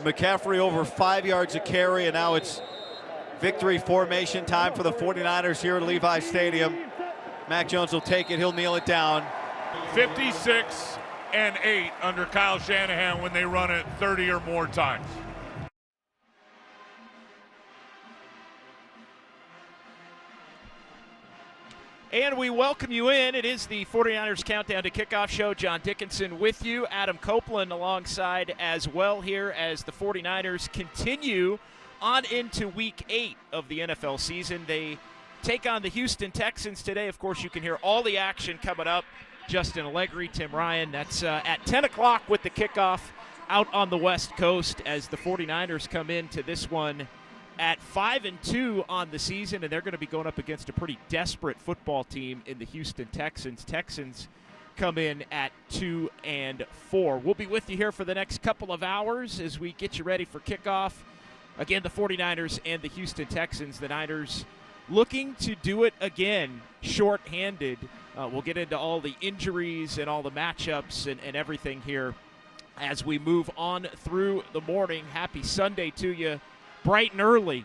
McCaffrey over 5 yards a carry, and now it's victory formation time for the 49ers here at Levi Stadium. Mac Jones will take it. He'll kneel it down. 56-8 under Kyle Shanahan when they run it 30 or more times. And we welcome you in. It is the 49ers Countdown to Kickoff show. John Dickinson with you. Adam Copeland alongside as well here as the 49ers continue on into Week 8 of the NFL season. They take on the Houston Texans today. Of course, you can hear all the action coming up. Justin Allegri, Tim Ryan. That's at 10 o'clock with the kickoff out on the West Coast as the 49ers come into this one at 5-2 on the season, and they're going to be going up against a pretty desperate football team in the Houston Texans. Texans come in at 2-4. We'll be with you here for the next couple of hours as we get you ready for kickoff. Again, the 49ers and the Houston Texans. The Niners looking to do it again short-handed. We'll get into all the injuries and all the matchups and everything here as we move on through the morning. Happy Sunday to you. Bright and early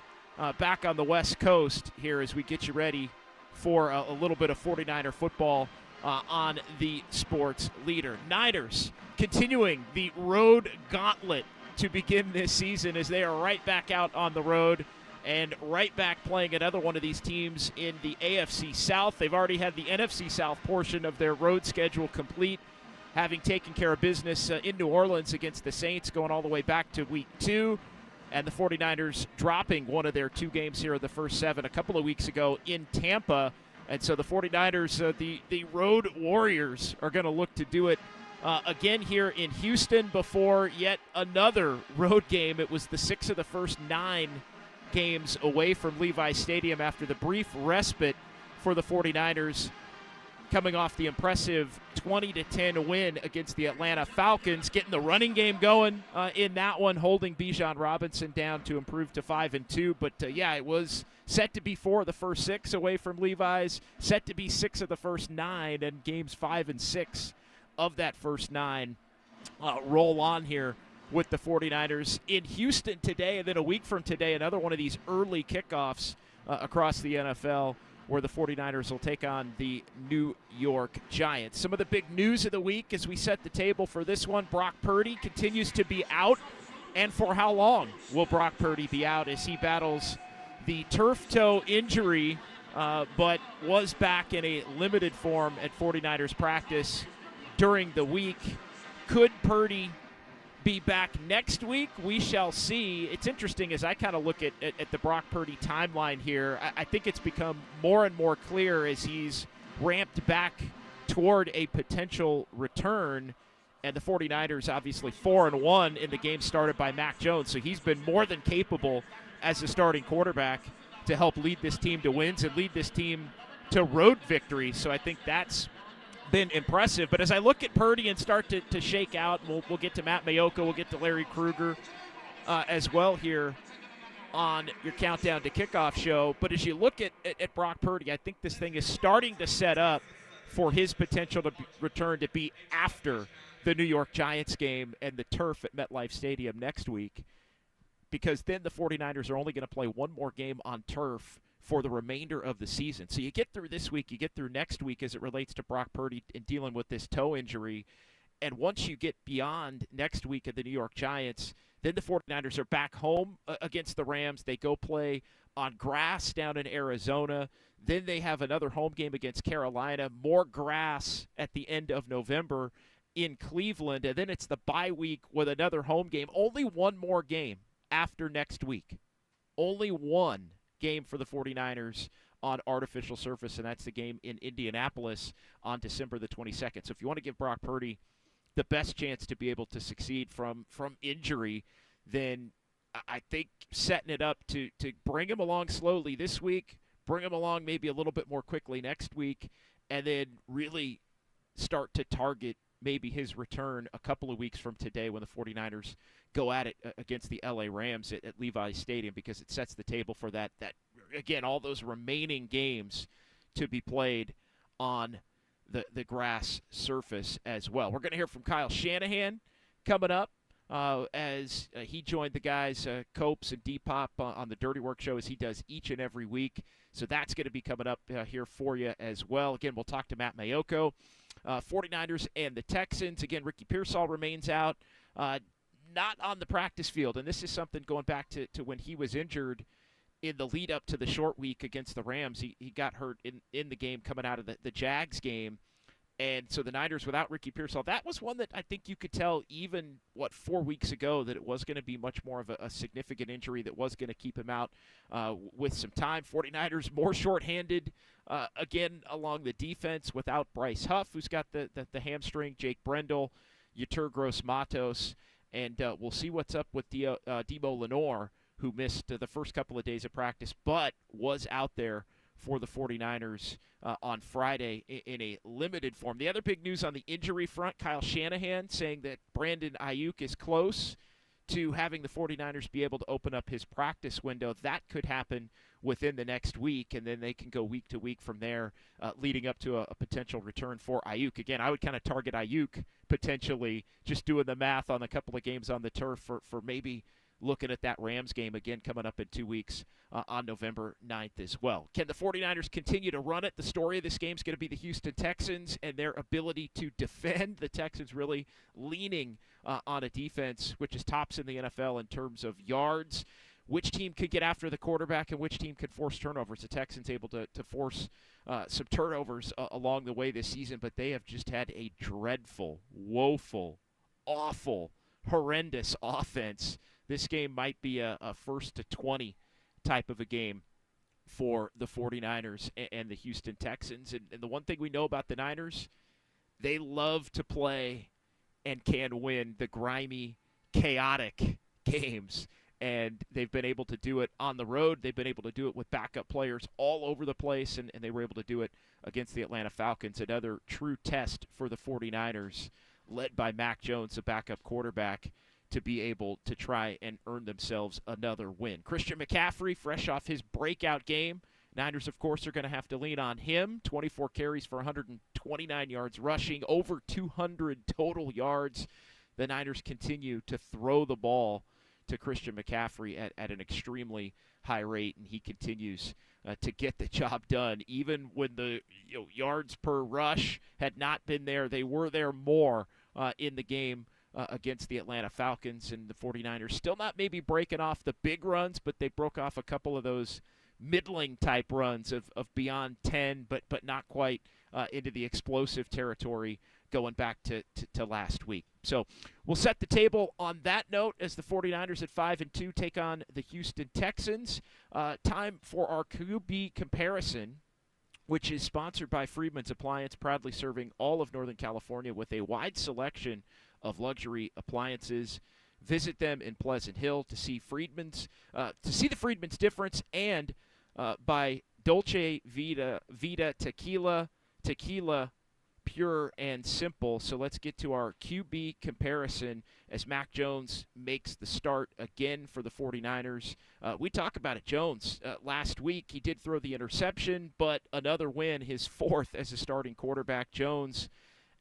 back on the West Coast here as we get you ready for a little bit of 49er football on the Sports Leader. Niners continuing the road gauntlet to begin this season as they are right back out on the road and right back playing another one of these teams in the AFC South. They've already had the NFC South portion of their road schedule complete, having taken care of business in New Orleans against the Saints going all the way back to Week 2. And the 49ers dropping one of their 2 games here in the first 7 a couple of weeks ago in Tampa. And so the 49ers, the Road Warriors, are going to look to do it again here in Houston before yet another road game. It was the 6 of the first 9 games away from Levi Stadium after the brief respite for the 49ers, coming off the impressive 20-10 win against the Atlanta Falcons, getting the running game going in that one, holding Bijan Robinson down to improve to 5-2. But yeah, it was set to be 4 of the first 6 away from Levi's, set to be 6 of the first 9, and games 5 and 6 of that first 9 roll on here with the 49ers in Houston today. And then a week from today, another one of these early kickoffs across the NFL, where the 49ers will take on the New York Giants. Some of the big news of the week as we set the table for this one: Brock Purdy continues to be out. And for how long will Brock Purdy be out as he battles the turf toe injury, but was back in a limited form at 49ers practice during the week? Could Purdy be back next week? We shall see. It's interesting as I kind of look at the Brock Purdy timeline here. I think it's become more and more clear as he's ramped back toward a potential return. And the 49ers obviously 4-1 in the game started by Mac Jones. So he's been more than capable as a starting quarterback to help lead this team to wins and lead this team to road victories. So I think that's been impressive. But as I look at Purdy and start to shake out, we'll get to Matt Mayoka, we'll get to Larry Krueger as well here on your Countdown to Kickoff show. But as you look at Brock Purdy, I think this thing is starting to set up for his potential to return to be after the New York Giants game and the turf at MetLife Stadium next week, because then the 49ers are only going to play one more game on turf for the remainder of the season. So you get through this week, you get through next week as it relates to Brock Purdy and dealing with this toe injury. And once you get beyond next week of the New York Giants, then the 49ers are back home against the Rams. They go play on grass down in Arizona. Then they have another home game against Carolina, more grass at the end of November in Cleveland. And then it's the bye week with another home game. Only one more game after next week. Only one game for the 49ers on artificial surface, and that's the game in Indianapolis on December the 22nd. So if you want to give Brock Purdy the best chance to be able to succeed from injury, then I think setting it up to bring him along slowly this week, bring him along maybe a little bit more quickly next week, and then really start to target maybe his return a couple of weeks from today when the 49ers go at it against the LA Rams at Levi Stadium, because it sets the table for that again, all those remaining games to be played on the grass surface as well. We're going to hear from Kyle Shanahan coming up as he joined the guys, Copes and D-Pop, on the Dirty Work show, as he does each and every week. So that's going to be coming up here for you as well. Again, we'll talk to Matt Mayoko. 49ers and the Texans. Again, Ricky Pearsall remains out, not on the practice field. And this is something going back to when he was injured in the lead up to the short week against the Rams. He got hurt in the game coming out of the Jags game. And so the Niners without Ricky Pearsall, that was one that I think you could tell even, 4 weeks ago, that it was going to be much more of a significant injury that was going to keep him out with some time. 49ers more shorthanded, again, along the defense without Bryce Huff, who's got the hamstring, Jake Brendel, Yetur Gross-Matos, and we'll see what's up with Debo Lenore, who missed the first couple of days of practice but was out there for the 49ers on Friday in a limited form. The other big news on the injury front, Kyle Shanahan saying that Brandon Ayuk is close to having the 49ers be able to open up his practice window. That could happen within the next week, and then they can go week to week from there, leading up to a potential return for Ayuk. Again, I would kind of target Ayuk potentially, just doing the math on a couple of games on the turf for maybe looking at that Rams game again coming up in 2 weeks on November 9th as well. Can the 49ers continue to run it? The story of this game is going to be the Houston Texans and their ability to defend. The Texans really leaning on a defense which is tops in the NFL in terms of yards. Which team could get after the quarterback and which team could force turnovers? The Texans able to force some turnovers along the way this season, but they have just had a dreadful, woeful, awful, horrendous offense. This game might be a first to 20 type of a game for the 49ers and the Houston Texans. And the one thing we know about the Niners, they love to play and can win the grimy, chaotic games. And they've been able to do it on the road. They've been able to do it with backup players all over the place, and they were able to do it against the Atlanta Falcons. Another true test for the 49ers, led by Mac Jones, the backup quarterback, to be able to try and earn themselves another win. Christian McCaffrey, fresh off his breakout game. Niners, of course, are going to have to lean on him. 24 carries for 129 yards rushing, over 200 total yards. The Niners continue to throw the ball to Christian McCaffrey at an extremely high rate, and he continues to get the job done. Even when the yards per rush had not been there, they were there more in the game against the Atlanta Falcons, and the 49ers still not maybe breaking off the big runs, but they broke off a couple of those middling type runs of beyond 10, but not quite into the explosive territory going back to last week. So we'll set the table on that note as the 49ers at 5-2 take on the Houston Texans. Time for our QB comparison, which is sponsored by Freedman's Appliance, proudly serving all of Northern California with a wide selection of luxury appliances. Visit them in Pleasant Hill to see the Freedman's difference, and by Dolce Vita Tequila, pure and simple. So let's get to our QB comparison as Mac Jones makes the start again for the 49ers. We talked about it. Jones, last week, he did throw the interception, but another win, his fourth as a starting quarterback. Jones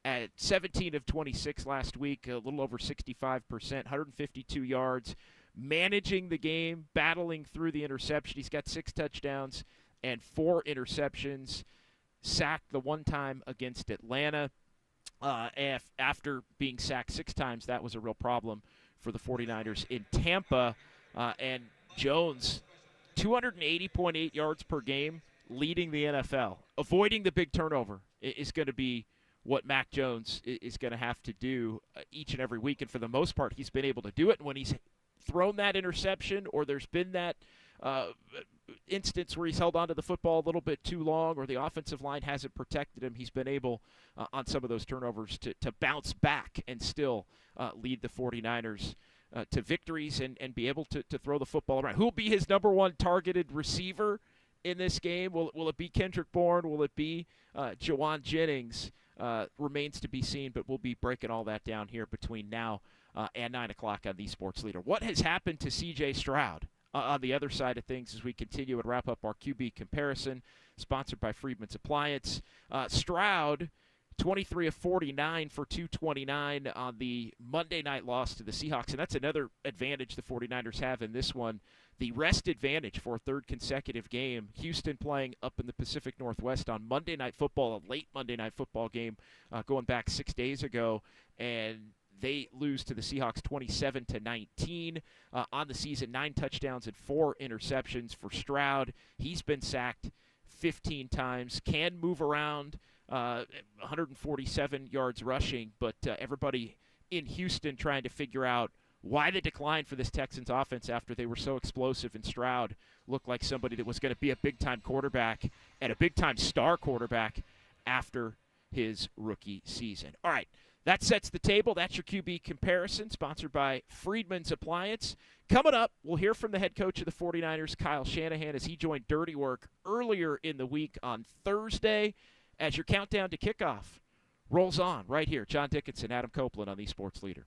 at 17 of 26 last week, a little over 65%, 152 yards, managing the game, battling through the interception. He's got 6 touchdowns and 4 interceptions. Sacked the one time against Atlanta. After being sacked 6 times, that was a real problem for the 49ers in Tampa. And Jones, 280.8 yards per game, leading the NFL. Avoiding the big turnover is going to be what Mac Jones is going to have to do each and every week. And for the most part, he's been able to do it. And when he's thrown that interception, or there's been that instance where he's held onto the football a little bit too long, or the offensive line hasn't protected him, he's been able on some of those turnovers to bounce back and still lead the 49ers to victories and be able to throw the football around. Who will be his number one targeted receiver in this game? Will it be Kendrick Bourne? Will it be Jawan Jennings? Remains to be seen, but we'll be breaking all that down here between now and 9 o'clock on the Sports Leader. What has happened to C.J. Stroud on the other side of things as we continue and wrap up our QB comparison, sponsored by Freedman's Appliance? Stroud, 23 of 49 for 229 on the Monday night loss to the Seahawks. And that's another advantage the 49ers have in this one, the rest advantage for a third consecutive game. Houston playing up in the Pacific Northwest on Monday Night Football, a late Monday Night Football game going back 6 days ago. And they lose to the Seahawks 27-19 on the season. 9 touchdowns and 4 interceptions for Stroud. He's been sacked 15 times, can move around, 147 yards rushing, but everybody in Houston trying to figure out why the decline for this Texans offense after they were so explosive, and Stroud looked like somebody that was going to be a big-time quarterback and a big-time star quarterback after his rookie season. All right, that sets the table. That's your QB comparison, sponsored by Friedman's Appliance. Coming up, we'll hear from the head coach of the 49ers, Kyle Shanahan, as he joined Dirty Work earlier in the week on Thursday, as your countdown to kickoff rolls on right here. John Dickinson, Adam Copeland on the Sports Leader.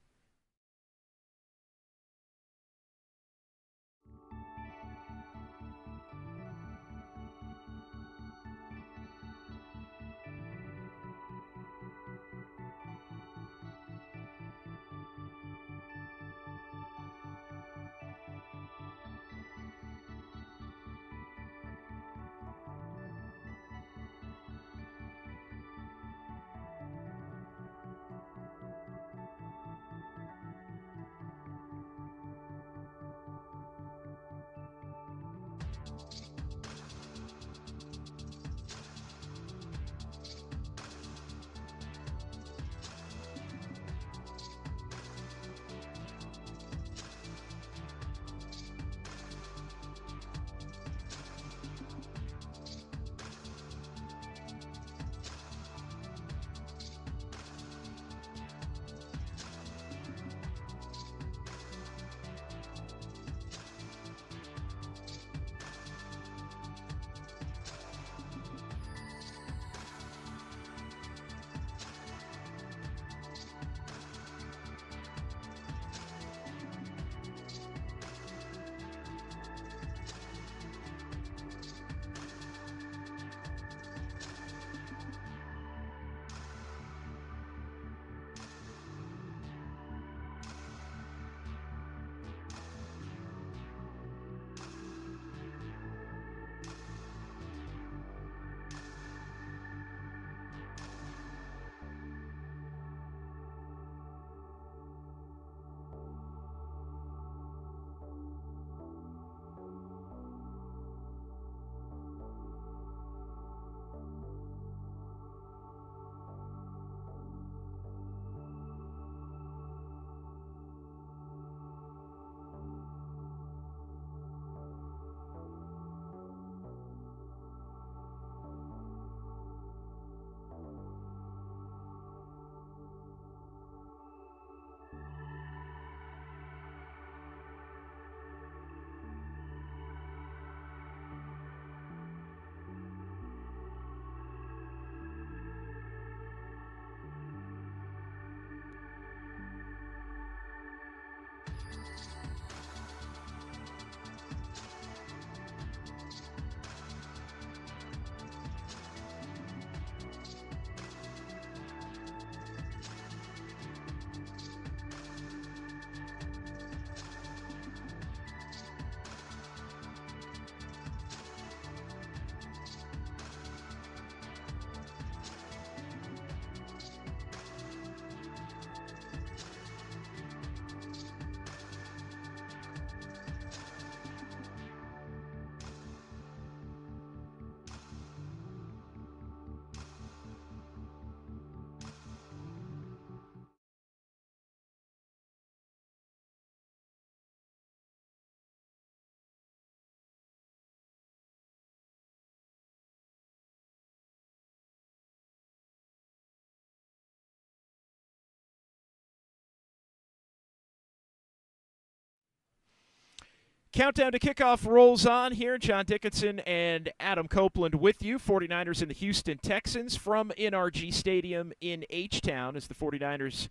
Countdown to kickoff rolls on here. John Dickinson and Adam Copeland with you. 49ers and the Houston Texans from NRG Stadium in H-Town as the 49ers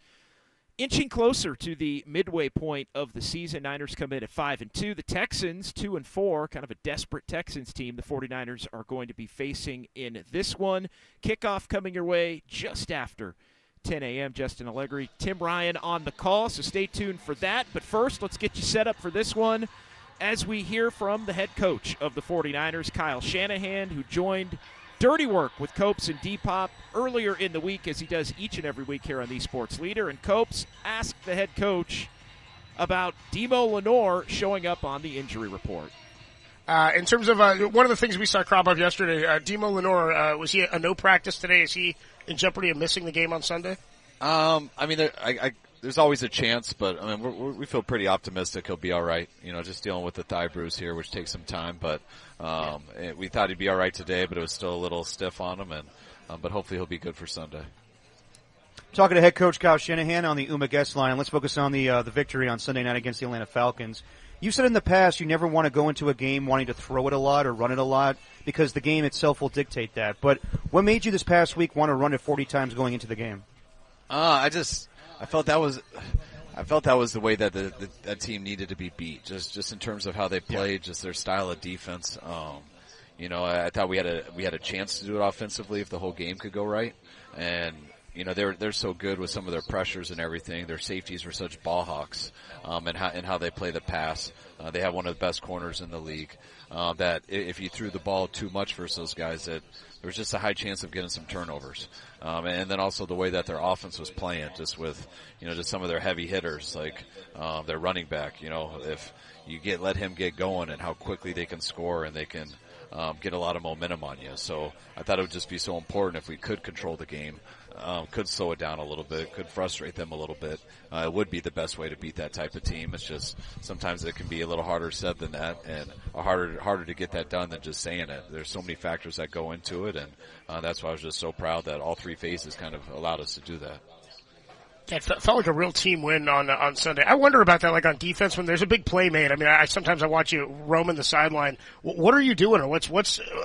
Inching closer to the midway point of the season, Niners come in at 5-2. The Texans 2-4, kind of a desperate Texans team. The 49ers are going to be facing in this one. Kickoff coming your way just after 10 a.m. Justin Allegri, Tim Ryan on the call, so stay tuned for that. But first, let's get you set up for this one as we hear from the head coach of the 49ers, Kyle Shanahan, who joined Dirty Work with Copes and Depop earlier in the week, as he does each and every week here on the Sports Leader. And Copes asked the head coach about Demo Lenore showing up on the injury report. In terms of one of the things we saw crop up yesterday, Demo Lenore, was he a no practice today? Is he in jeopardy of missing the game on Sunday? I mean, there's always a chance, but I mean, we feel pretty optimistic he'll be all right. You know, just dealing with the thigh bruise here, which takes some time. But we thought he'd be all right today, but it was still a little stiff on him, and but hopefully he'll be good for Sunday. Talking to head coach Kyle Shanahan on the UMA guest line. Let's focus on the victory on Sunday night against the Atlanta Falcons. You said in the past you never want to go into a game wanting to throw it a lot or run it a lot because the game itself will dictate that. But what made you this past week want to run it 40 times going into the game? I felt that was the way that that team needed to be beat. Just in terms of how they played, just their style of defense. You know, I thought we had a chance to do it offensively if the whole game could go right. And you know, they're so good with some of their pressures and everything. Their safeties were such ball hawks, and how they play the pass. They have one of the best corners in the league. That if you threw the ball too much versus those guys, that there was just a high chance of getting some turnovers. And then also the way that their offense was playing, just with, you know, just some of their heavy hitters, like their running back. You know, if you let him get going and how quickly they can score and they can get a lot of momentum on you. So I thought it would just be so important if we could control the game. Could slow it down a little bit, could frustrate them a little bit. It would be the best way to beat that type of team. It's just sometimes it can be a little harder said than that, and harder to get that done than just saying it. There's so many factors that go into it, and that's why I was just so proud that all three phases kind of allowed us to do that. Yeah, it felt like a real team win on Sunday. I wonder about that, like on defense, when there's a big play made. I mean, sometimes I watch you roaming the sideline. What are you doing, or what's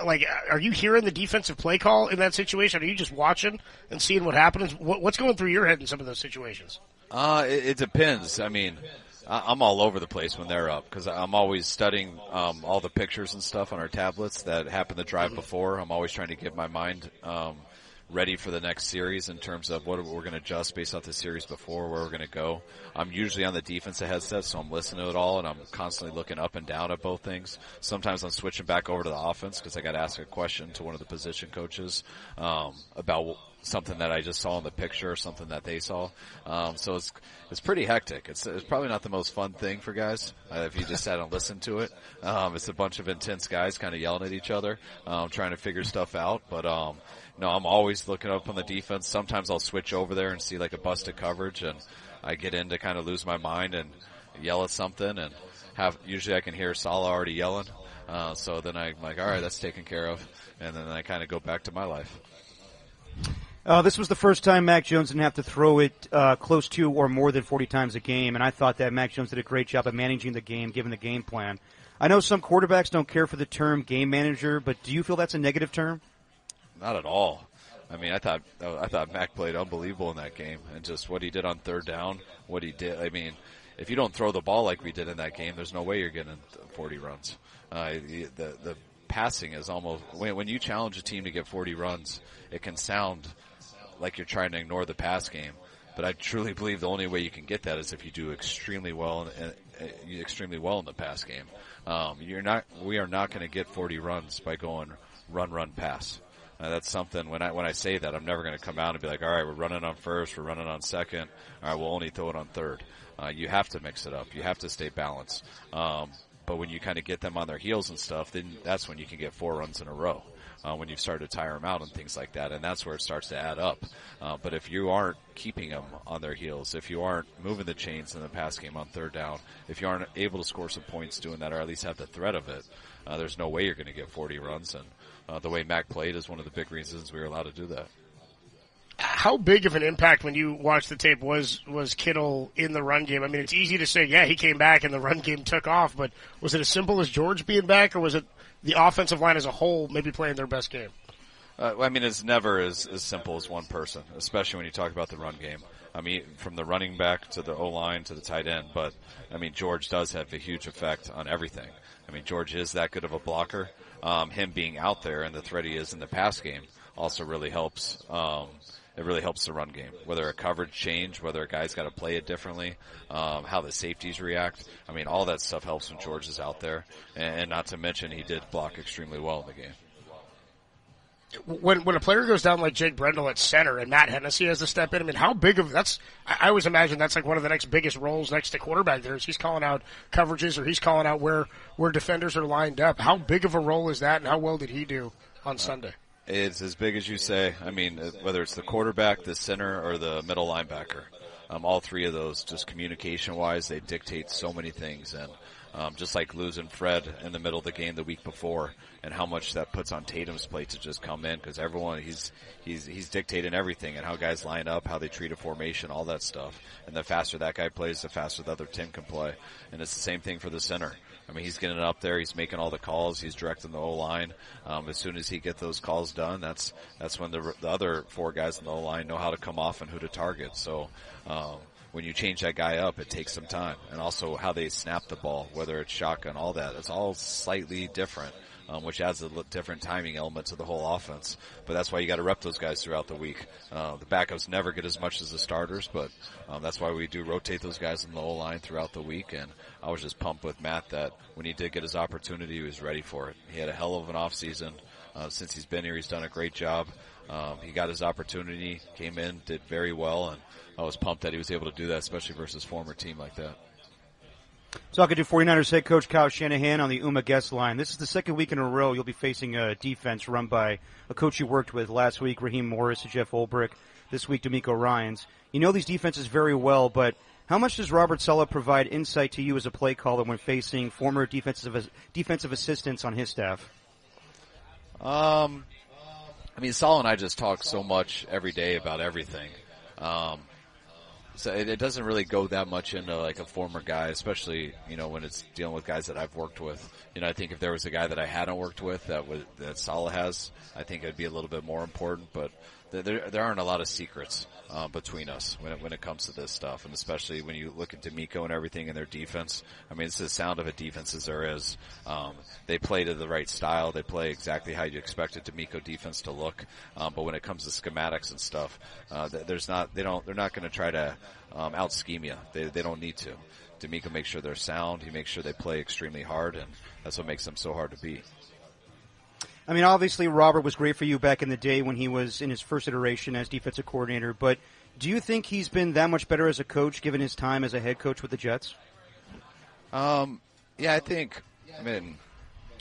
like? Are you hearing the defensive play call in that situation? Are you just watching and seeing what happens? What's going through your head in some of those situations? It depends. I mean, I'm all over the place when they're up because I'm always studying all the pictures and stuff on our tablets that happened the drive before. I'm always trying to get my mind ready for the next series in terms of what we're going to adjust based off the series before, where we're going to go. I'm usually on the defensive headset, so I'm listening to it all, and I'm constantly looking up and down at both things. Sometimes I'm switching back over to the offense because I got to ask a question to one of the position coaches about something that I just saw in the picture or something that they saw. So it's pretty hectic. It's probably not the most fun thing for guys if you just sat and listened to it. It's a bunch of intense guys kind of yelling at each other, trying to figure stuff out. But no, I'm always looking up on the defense. Sometimes I'll switch over there and see like a busted coverage, and I get in to kind of lose my mind and yell at something, and usually I can hear Salah already yelling. So then I'm like, all right, that's taken care of, and then I kind of go back to my life. This was the first time Mac Jones didn't have to throw it close to or more than 40 times a game, and I thought that Mac Jones did a great job of managing the game, given the game plan. I know some quarterbacks don't care for the term game manager, but do you feel that's a negative term? Not at all. I mean, I thought Mac played unbelievable in that game, and just what he did on third down, what he did. I mean, if you don't throw the ball like we did in that game, there's no way you're getting 40 runs. The passing is almost when you challenge a team to get 40 runs, it can sound like you're trying to ignore the pass game. But I truly believe the only way you can get that is if you do extremely well in the pass game. We are not going to get 40 runs by going run, pass. That's something when I say that, I'm never going to come out and be like, all right, we're running on first, we're running on second, all right, we'll only throw it on third. You have to mix it up. You have to stay balanced. But when you kind of get them on their heels and stuff, then that's when you can get 4 runs in a row. When you've started to tire them out and things like that, and that's where it starts to add up. But if you aren't keeping them on their heels, if you aren't moving the chains in the pass game on third down, if you aren't able to score some points doing that, or at least have the threat of it, there's no way you're going to get 40 runs. And the way Mac played is one of the big reasons we were allowed to do that. How big of an impact when you watch the tape was Kittle in the run game? I mean, it's easy to say, yeah, he came back and the run game took off, but was it as simple as George being back, or was it the offensive line as a whole maybe playing their best game? I mean, it's never as simple as one person, especially when you talk about the run game. I mean, from the running back to the O-line to the tight end. But, I mean, George does have a huge effect on everything. I mean, George is that good of a blocker. Him being out there and the threat he is in the pass game also really helps. It really helps the run game, whether a coverage change, whether a guy's got to play it differently, how the safeties react. I mean, all that stuff helps when George is out there. And not to mention, he did block extremely well in the game. When a player goes down like Jake Brendel at center and Matt Hennessy has to step in, I mean, how big of that's? I always imagine that's like one of the next biggest roles next to quarterback. There is he's calling out coverages or he's calling out where defenders are lined up. How big of a role is that, and how well did he do on Sunday? It's as big as you say. I mean, whether it's the quarterback, the center, or the middle linebacker, all three of those, just communication-wise, they dictate so many things. And just like losing Fred in the middle of the game the week before, and how much that puts on Tatum's plate to just come in, because everyone he's dictating everything and how guys line up, how they treat a formation, all that stuff. And the faster that guy plays, the faster the other team can play. And it's the same thing for the center. I mean, he's getting up there. He's making all the calls. He's directing the O-line. As soon as he gets those calls done, that's when the other four guys in the O-line know how to come off and who to target. So when you change that guy up, it takes some time. And also how they snap the ball, whether it's shotgun, all that. It's all slightly different, which adds a different timing element to the whole offense. But that's why you got to rep those guys throughout the week. The backups never get as much as the starters, but that's why we do rotate those guys in the O-line throughout the week. And I was just pumped with Matt that when he did get his opportunity, he was ready for it. He had a hell of an offseason. Since he's been here, he's done a great job. He got his opportunity, came in, did very well, and I was pumped that he was able to do that, especially versus former team like that. Talking to 49ers head coach Kyle Shanahan on the UMA guest line. This is the second week in a row you'll be facing a defense run by a coach you worked with last week, Raheem Morris and Jeff Ulbrich. This week, D'Amico Ryans. You know these defenses very well, but how much does Robert Saleh provide insight to you as a play caller when facing former defensive assistants on his staff? I mean, Saleh and I just talk so much every day about everything. So it doesn't really go that much into like a former guy, especially, you know, when it's dealing with guys that I've worked with. You know, I think if there was a guy that I hadn't worked with that Saleh has, I think it'd be a little bit more important. But there aren't a lot of secrets between us when it comes to this stuff, and especially when you look at D'Amico and everything in their defense. I mean, it's the sound of a defense as there is. They play to the right style. They play exactly how you expect a D'Amico defense to look. But when it comes to schematics and stuff, they're not going to try to out scheme you. They don't need to. D'Amico makes sure they're sound. He makes sure they play extremely hard, and that's what makes them so hard to beat. I mean, obviously, Robert was great for you back in the day when he was in his first iteration as defensive coordinator, but do you think he's been that much better as a coach given his time as a head coach with the Jets? Yeah, I think, I mean,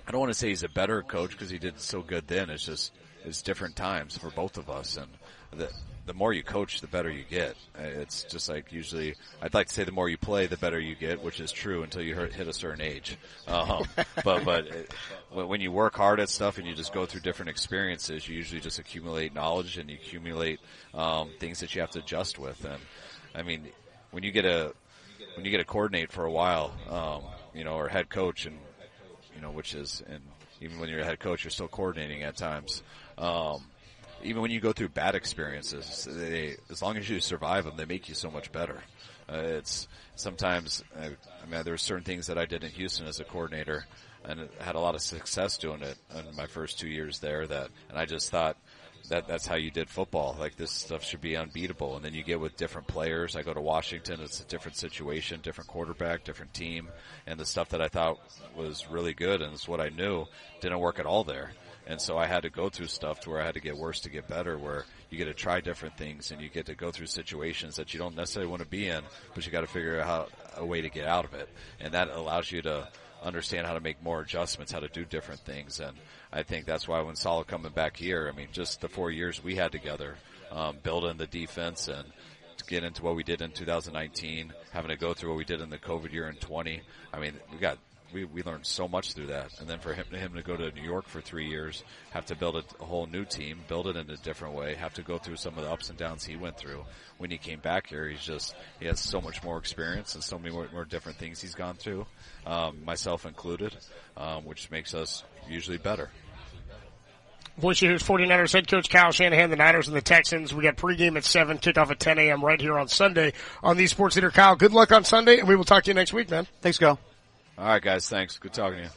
I don't want to say he's a better coach because he did so good then. It's just, it's different times for both of us, and the more you coach, the better you get. It's just like usually, I'd like to say the more you play, the better you get, which is true until you hit a certain age. When you work hard at stuff and you just go through different experiences, you usually just accumulate knowledge and you accumulate things that you have to adjust with. And I mean, when you get a coordinate for a while, you know, or head coach, and you know, which is, and even when you're a head coach, you're still coordinating at times. Even when you go through bad experiences, as long as you survive them, they make you so much better. It's sometimes, I mean, there were certain things that I did in Houston as a coordinator, and had a lot of success doing it in my first 2 years there. And I just thought that's how you did football. Like, this stuff should be unbeatable. And then you get with different players. I go to Washington, it's a different situation, different quarterback, different team, and the stuff that I thought was really good and it's what I knew didn't work at all there. And so I had to go through stuff to where I had to get worse to get better, where you get to try different things and you get to go through situations that you don't necessarily want to be in, but you got to figure out a way to get out of it. And that allows you to understand how to make more adjustments, how to do different things. And I think that's why when Saleh coming back here, I mean, just the 4 years we had together, building the defense and to get into what we did in 2019, having to go through what we did in the COVID year in 20. I mean, we learned so much through that. And then for him to go to New York for 3 years, have to build a whole new team, build it in a different way, have to go through some of the ups and downs he went through. When he came back here, he has so much more experience and so many more different things he's gone through, myself included, which makes us usually better. Voice of Hoos 49ers head coach Kyle Shanahan, the Niners and the Texans. We got pregame at 7, kickoff at 10 a.m. right here on Sunday on the Sports Leader. Kyle, good luck on Sunday, and we will talk to you next week, man. Thanks, Kyle. All right, guys. Thanks. Good talking to you.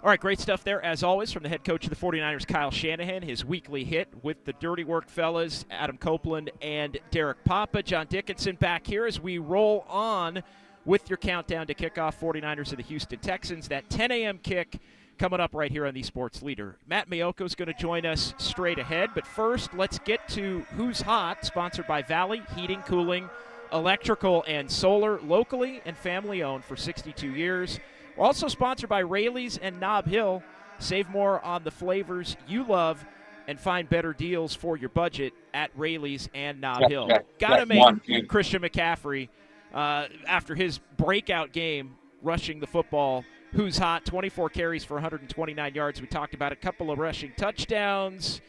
All right, great stuff there, as always, from the head coach of the 49ers, Kyle Shanahan, his weekly hit with the Dirty Work fellas, Adam Copeland and Derek Papa. John Dickinson back here as we roll on with your countdown to kickoff, 49ers and the Houston Texans. That 10 a.m. kick coming up right here on the Sports Leader. Matt Mayoko is going to join us straight ahead, but first, let's get to Who's Hot, sponsored by Valley Heating, Cooling, Electrical, and Solar, locally and family-owned for 62 years. We're also sponsored by Rayleigh's and Nob Hill. Save more on the flavors you love and find better deals for your budget at Rayleigh's and Nob Hill. Got to make Christian McCaffrey, after his breakout game rushing the football, who's hot, 24 carries for 129 yards. We talked about a couple of rushing touchdowns,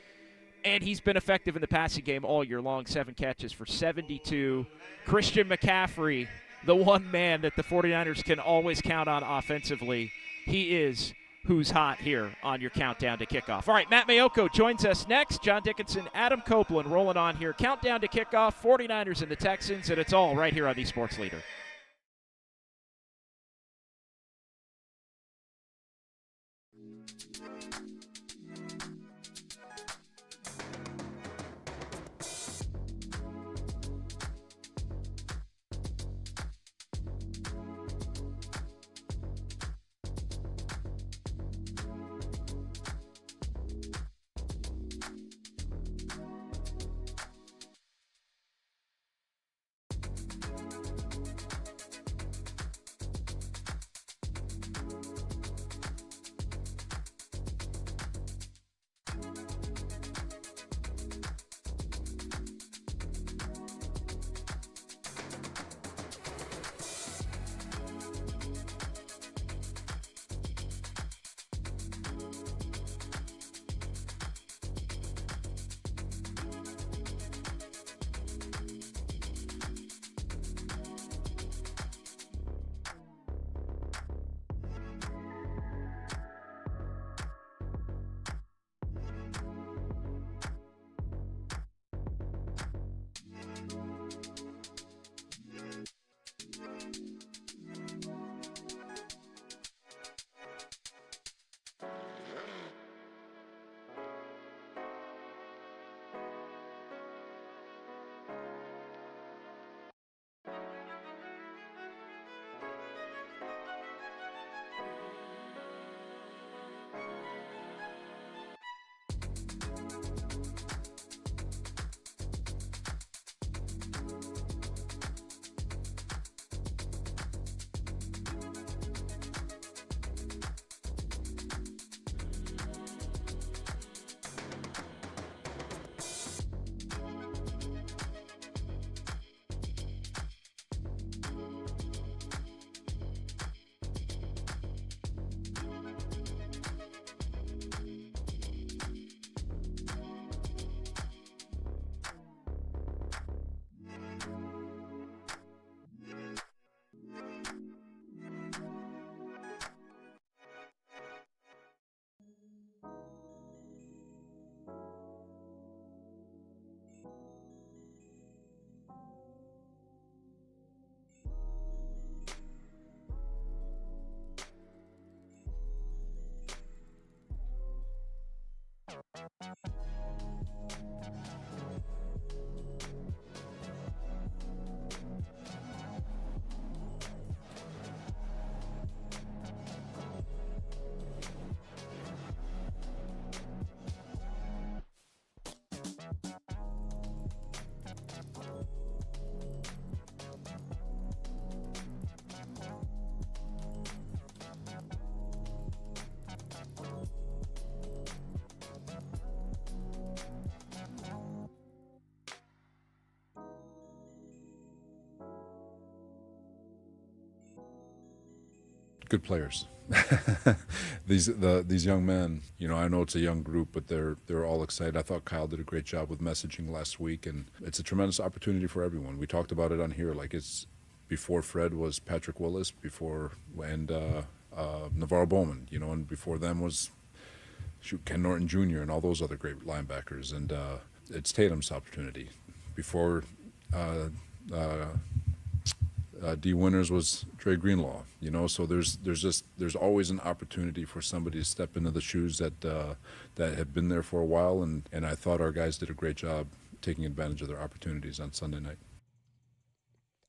and he's been effective in the passing game all year long, 7 catches for 72. Christian McCaffrey, the one man that the 49ers can always count on offensively. He is who's hot here on your countdown to kickoff. All right, Matt Mayoko joins us next. John Dickinson, Adam Copeland rolling on here. Countdown to kickoff, 49ers and the Texans, and it's all right here on the Sports Leader. Good players. These young men, you know, I know it's a young group, but they're all excited. I thought Kyle did a great job with messaging last week, and it's a tremendous opportunity for everyone. We talked about it on here, like it's before Fred was Patrick Willis, Navarro Bowman, you know, and before them was Ken Norton Jr. and all those other great linebackers. And it's Tatum's opportunity. Before D. Winters was Dre Greenlaw, so there's always an opportunity for somebody to step into the shoes that have been there for a while, and I thought our guys did a great job taking advantage of their opportunities on Sunday night.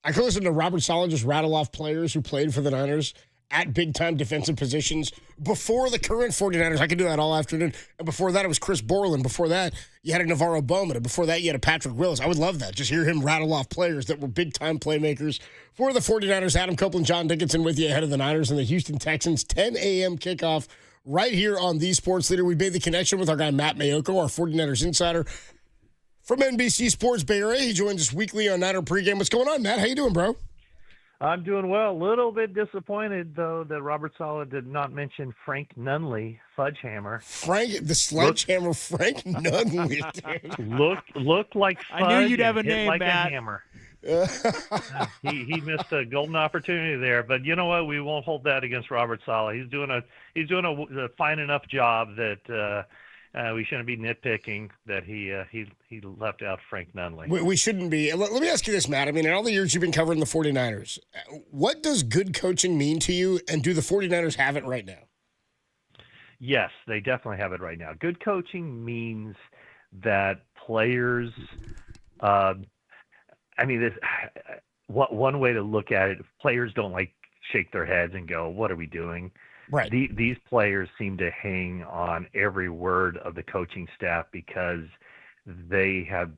I can listen to Robert Saleh just rattle off players who played for the Niners at big-time defensive positions before the current 49ers. I could do that all afternoon. And before that, it was Chris Borland. Before that, you had a Navarro Bowman. And before that, you had a Patrick Willis. I would love that. Just hear him rattle off players that were big-time playmakers for the 49ers. Adam Copeland, John Dickinson with you ahead of the Niners and the Houston Texans. 10 a.m. kickoff right here on The Sports Leader. We made the connection with our guy Matt Mayoko, our 49ers insider from NBC Sports Bay Area. He joins us weekly on Niner Pregame. What's going on, Matt? How you doing, bro? I'm doing well. A little bit disappointed, though, that Robert Saleh did not mention Frank Nunley, Fudgehammer. The sledgehammer, Frank Nunley. Looked like fudge. I knew you'd have a name, like Matt. A hammer. He missed a golden opportunity there, but you know what? We won't hold that against Robert Saleh. He's doing a fine enough job that we shouldn't be nitpicking that he left out Frank Nunley. We shouldn't be. Let me ask you this, Matt. I mean, in all the years you've been covering the 49ers, what does good coaching mean to you, and do the 49ers have it right now? Yes, they definitely have it right now. Good coaching means that players one way to look at it, players don't shake their heads and go, what are we doing? Right. These players seem to hang on every word of the coaching staff because they have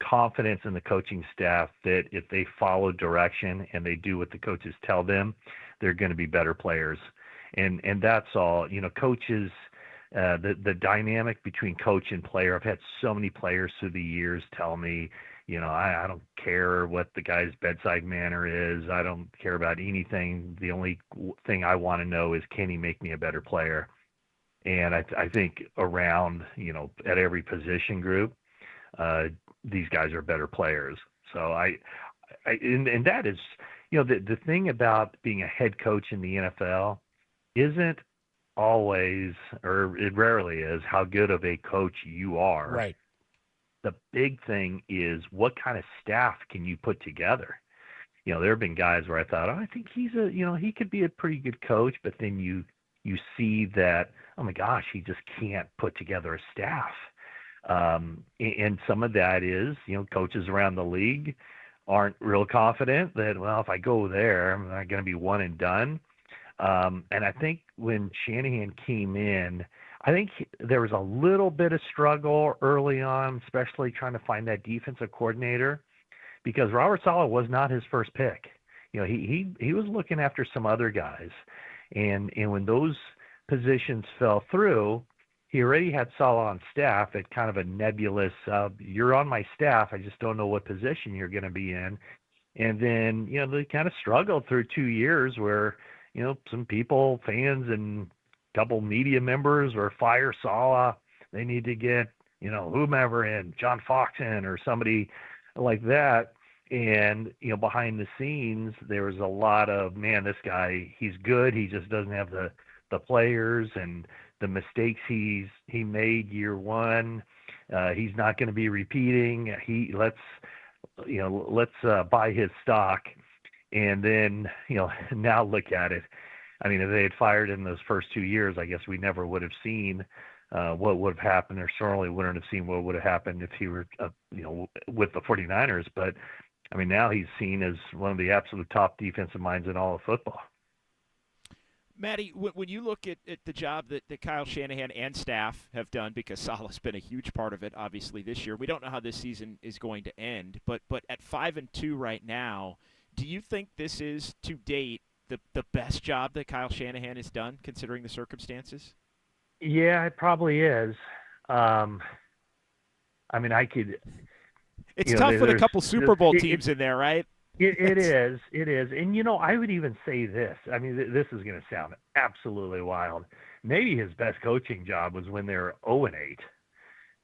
confidence in the coaching staff that if they follow direction and they do what the coaches tell them, they're going to be better players. And that's all. Coaches, the dynamic between coach and player, I've had so many players through the years tell me, I don't care what the guy's bedside manner is. I don't care about anything. The only thing I want to know is, can he make me a better player? And I think around, at every position group, these guys are better players. So and that is, the thing about being a head coach in the NFL isn't always, or it rarely is, how good of a coach you are. Right. The big thing is what kind of staff can you put together? There have been guys where I thought, I think he could be a pretty good coach, but then you see that, oh my gosh, he just can't put together a staff. And some of that is, coaches around the league aren't real confident that, well, if I go there, I'm not going to be one and done. And I think when Shanahan came in, I think there was a little bit of struggle early on, especially trying to find that defensive coordinator, because Robert Saleh was not his first pick. He was looking after some other guys, and when those positions fell through, he already had Saleh on staff at kind of a nebulous, you're on my staff, I just don't know what position you're going to be in. And then, they kind of struggled through 2 years where, some people, fans and couple media members or fire Saleh. They need to get, whomever in, John Fox in, or somebody like that. And, behind the scenes, there was a lot of, man, this guy, he's good. He just doesn't have the players, and the mistakes he made year one, he's not going to be repeating. Let's buy his stock. And then, now look at it. I mean, if they had fired him those first 2 years, I guess we never would have seen what would have happened, or certainly wouldn't have seen what would have happened if he were, with the 49ers. But, I mean, now he's seen as one of the absolute top defensive minds in all of football. Matty, when you look at the job that Kyle Shanahan and staff have done, because Saleh's been a huge part of it, obviously, this year, we don't know how this season is going to end, but at 5-2 right now, do you think this is, to date, the best job that Kyle Shanahan has done, considering the circumstances? Yeah, it probably is. I mean, It's tough with a couple Super Bowl teams in there, right? It is. And, I would even say this. I mean, this is going to sound absolutely wild. Maybe his best coaching job was when they were 0-8,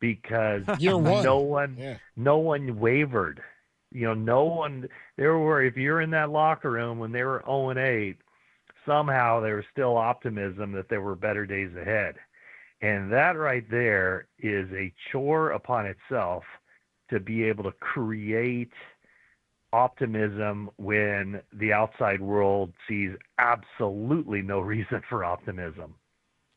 because no one wavered. No one – if you're in that locker room when they were 0-8, somehow there was still optimism that there were better days ahead. And that right there is a chore upon itself to be able to create optimism when the outside world sees absolutely no reason for optimism.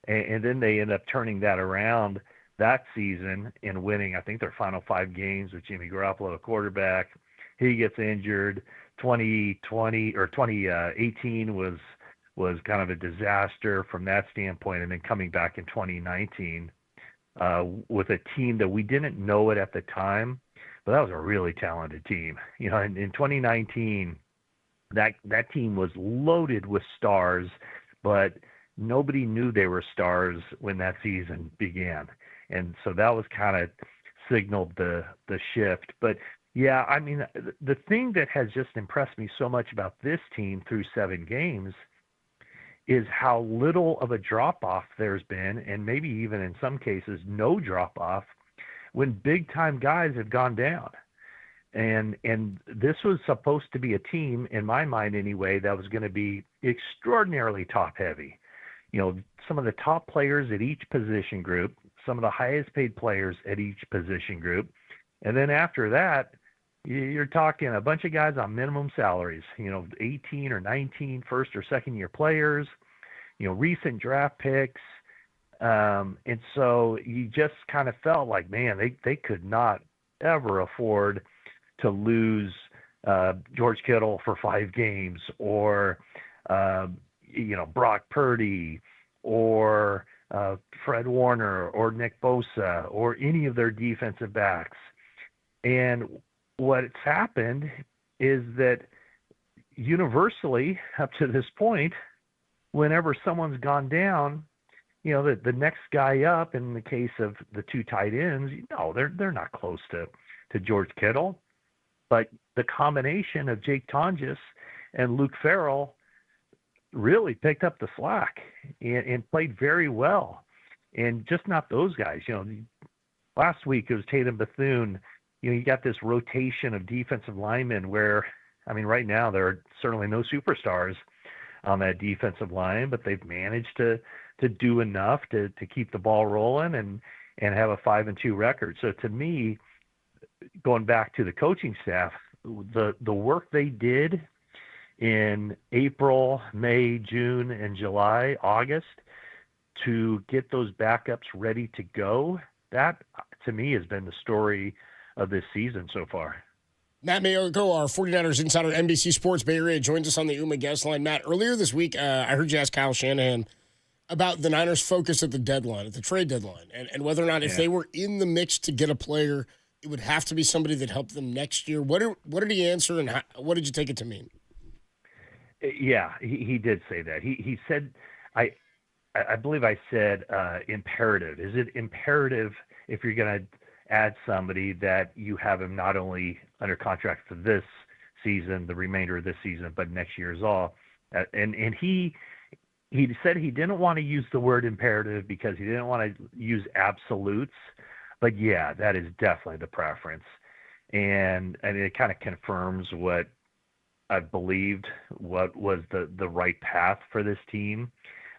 And then they end up turning that around that season and winning, I think, their final 5 games with Jimmy Garoppolo, the quarterback. He gets injured. 2018 was kind of a disaster from that standpoint, and then coming back in 2019 with a team that we didn't know it at the time, but that was a really talented team. You know, in 2019, that team was loaded with stars, but nobody knew they were stars when that season began. And so that was kind of signaled the shift. But yeah, I mean, the thing that has just impressed me so much about this team through 7 games is how little of a drop-off there's been, and maybe even in some cases no drop-off, when big-time guys have gone down. And this was supposed to be a team, in my mind anyway, that was going to be extraordinarily top-heavy. You know, some of the top players at each position group, some of the highest-paid players at each position group, and then after that, you're talking a bunch of guys on minimum salaries, you know, 18 or 19 first or second year players, you know, recent draft picks. And so you just kind of felt like, man, they could not ever afford to lose George Kittle for 5 games or, you know, Brock Purdy or Fred Warner or Nick Bosa or any of their defensive backs. And what's happened is that universally up to this point, whenever someone's gone down, you know, the next guy up, in the case of the 2 tight ends, no, they're not close to George Kittle. But the combination of Jake Tonjes and Luke Farrell really picked up the slack and played very well. And just not those guys. You know, last week it was Tatum Bethune. You know, you got this rotation of defensive linemen where, I mean, right now there are certainly no superstars on that defensive line, but they've managed to do enough to keep the ball rolling and have a 5-2 record. So to me, going back to the coaching staff, the work they did in April, May, June, and July, August to get those backups ready to go, that to me has been the story of this season so far. Matt Mayogo, our 49ers insider, NBC Sports Bay Area, joins us on the UMA guest line. Matt, earlier this week, I heard you ask Kyle Shanahan about the Niners' focus at the deadline, at the trade deadline, and whether or not if they were in the mix to get a player, it would have to be somebody that helped them next year. What did he answer, and what did you take it to mean? Yeah, he did say that. He said, I believe I said imperative. Is it imperative if you're going to add somebody that you have him not only under contract for this season, the remainder of this season, but next year as well? And he said he didn't want to use the word imperative because he didn't want to use absolutes. But yeah, that is definitely the preference. And it kind of confirms what I've believed what was the right path for this team.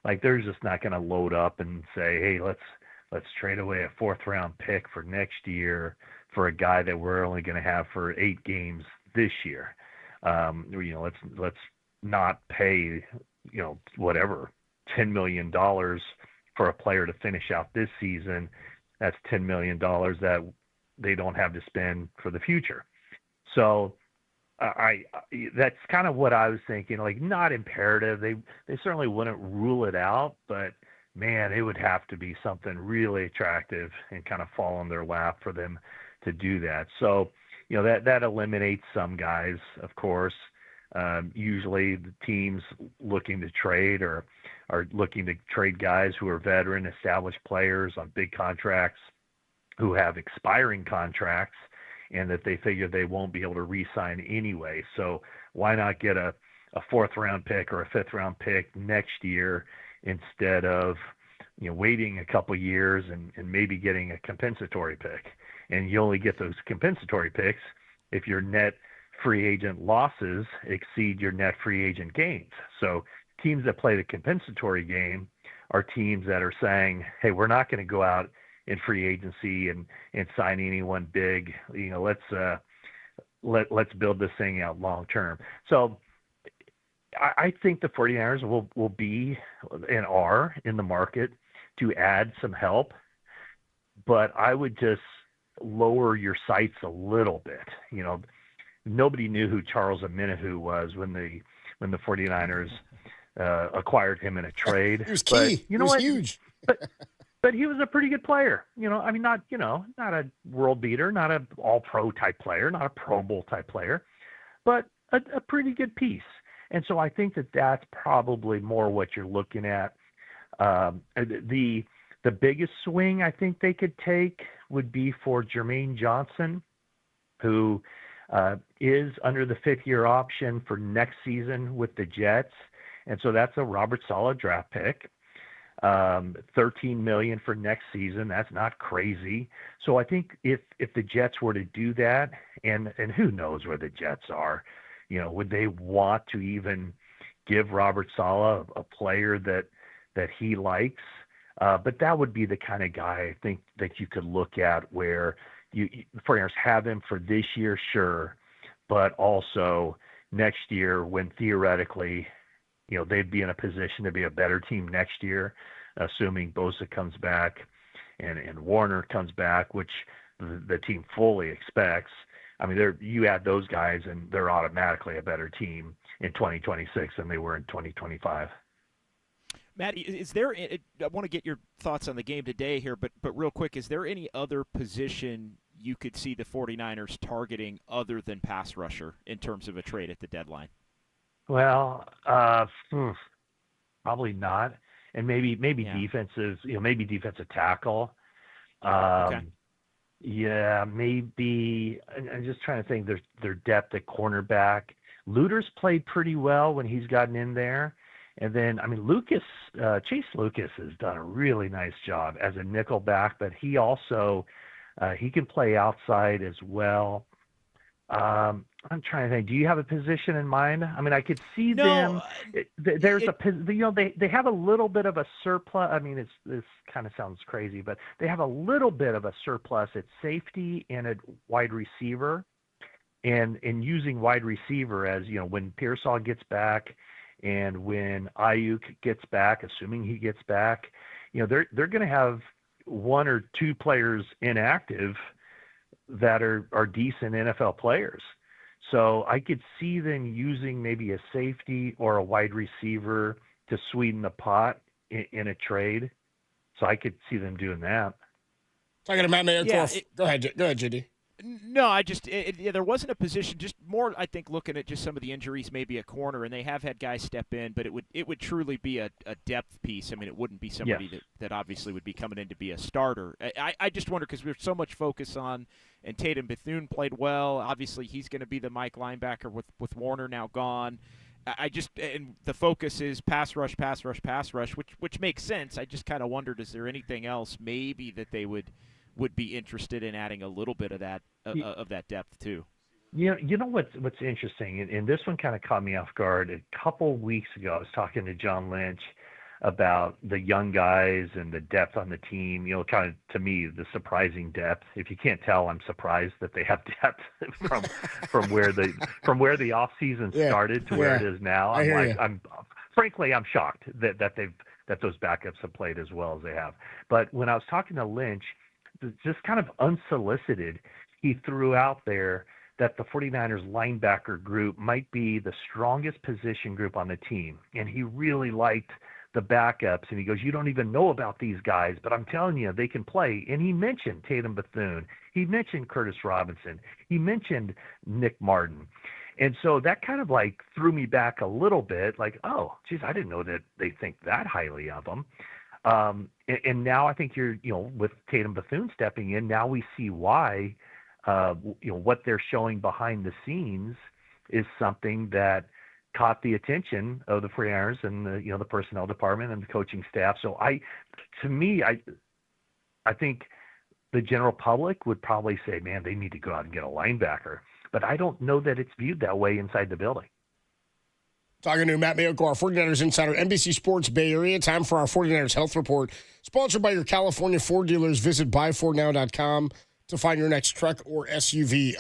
Like, they're just not going to load up and say, hey, let's trade away a 4th-round pick for next year for a guy that we're only going to have for 8 games this year. You know, let's not pay, you know, whatever, $10 million for a player to finish out this season. That's $10 million that they don't have to spend for the future. So that's kind of what I was thinking, like, not imperative. They certainly wouldn't rule it out, but man, it would have to be something really attractive and kind of fall on their lap for them to do that. So, you know, that eliminates some guys, of course. Usually the teams looking to trade are looking to trade guys who are veteran, established players on big contracts who have expiring contracts and that they figure they won't be able to re-sign anyway. So why not get a 4th-round pick or a 5th-round pick next year instead of, you know, waiting a couple years and maybe getting a compensatory pick? And you only get those compensatory picks if your net free agent losses exceed your net free agent gains. So teams that play the compensatory game are teams that are saying, hey, we're not going to go out in free agency and sign anyone big. Let's build this thing out long term. So I think the 49ers will be and are in the market to add some help, but I would just lower your sights a little bit. Nobody knew who Charles Omenihu was when the 49ers acquired him in a trade. He was key. But you know what? Huge. But he was a pretty good player. Not a world beater, not an all-pro type player, not a Pro Bowl type player, but a pretty good piece. And so I think that's probably more what you're looking at. The biggest swing I think they could take would be for Jermaine Johnson, who is under the 5th-year option for next season with the Jets. And so that's a Robert Saleh draft pick. $13 million for next season. That's not crazy. So I think if the Jets were to do that, and who knows where the Jets are, would they want to even give Robert Saleh a player that he likes? But that would be the kind of guy I think that you could look at where the 49ers have him for this year, sure, but also next year when theoretically, they'd be in a position to be a better team next year, assuming Bosa comes back and Warner comes back, which the team fully expects. I mean, you add those guys and they're automatically a better team in 2026 than they were in 2025. Matt, I want to get your thoughts on the game today here, but real quick, is there any other position you could see the 49ers targeting other than pass rusher in terms of a trade at the deadline? Well, probably not. And maybe defensive, maybe defensive tackle. Okay. Yeah, maybe. I'm just trying to think their depth at cornerback. Luter's played pretty well when he's gotten in there. And then, Chase Lucas has done a really nice job as a nickel back, but he also, he can play outside as well. I'm trying to think. Do you have a position in mind? I mean, I could see them. They have a little bit of a surplus. I mean, this kind of sounds crazy, but they have a little bit of a surplus at safety and at wide receiver, and using wide receiver as when Pearsall gets back and when Ayuk gets back, assuming he gets back, they're going to have one or two players inactive that are decent NFL players. So I could see them using maybe a safety or a wide receiver to sweeten the pot in a trade. So I could see them doing that. Talking to Matt Mayer. Go ahead, JD. No, there wasn't a position, just more, I think, looking at just some of the injuries, maybe a corner, and they have had guys step in, but it would truly be a depth piece. I mean, it wouldn't be somebody that obviously would be coming in to be a starter. I just wonder, because there's so much focus on, and Tatum Bethune played well. Obviously, he's going to be the Mike linebacker with Warner now gone. And the focus is pass rush, which makes sense. I just kind of wondered, is there anything else maybe that they would be interested in adding a little bit of that depth too? You know what's interesting, and this one kind of caught me off guard. A couple weeks ago, I was talking to John Lynch about the young guys and the depth on the team. Kind of, to me, the surprising depth. If you can't tell, I'm surprised that they have depth from where the off season started to where it is now. I'm shocked that those backups have played as well as they have. But when I was talking to Lynch, just kind of unsolicited, he threw out there that the 49ers linebacker group might be the strongest position group on the team. And he really liked the backups. And he goes, you don't even know about these guys, but I'm telling you, they can play. And he mentioned Tatum Bethune. He mentioned Curtis Robinson. He mentioned Nick Martin. And so that kind of threw me back a little bit, oh, geez, I didn't know that they think that highly of them. And now I think you're, with Tatum Bethune stepping in, now we see why, what they're showing behind the scenes is something that caught the attention of the 49ers and the personnel department and the coaching staff. So I think the general public would probably say, man, they need to go out and get a linebacker, but I don't know that it's viewed that way inside the building. Talking to Matt Mayoko, our 49ers insider, NBC Sports Bay Area. Time for our 49ers Health Report. Sponsored by your California Ford dealers. Visit buyfordnow.com to find your next truck or SUV.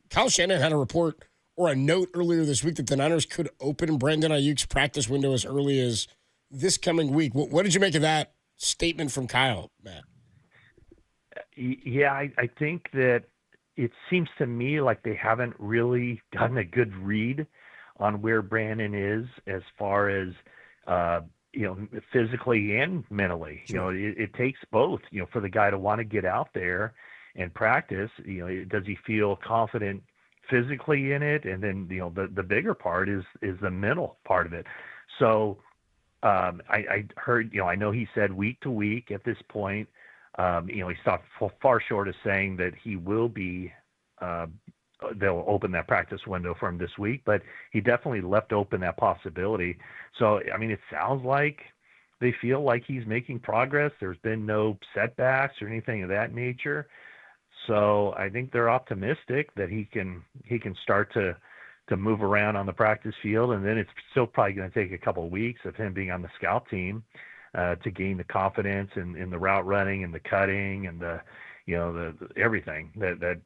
Kyle Shanahan had a report or a note earlier this week that the Niners could open Brandon Ayuk's practice window as early as this coming week. What did you make of that statement from Kyle, Matt? Yeah, I think that it seems to me like they haven't really gotten a good read on where Brandon is as far as, physically and mentally. Sure. It takes both, for the guy to want to get out there and practice. Does he feel confident physically in it? And then, the bigger part is the mental part of it. So I heard, I know he said week to week at this point. He stopped far short of saying that he will be they'll open that practice window for him this week, but he definitely left open that possibility. So, it sounds like they feel like he's making progress. There's been no setbacks or anything of that nature. So I think they're optimistic that he can start to move around on the practice field. And then it's still probably going to take a couple of weeks of him being on the scout team to gain the confidence in the route running and the cutting and the everything that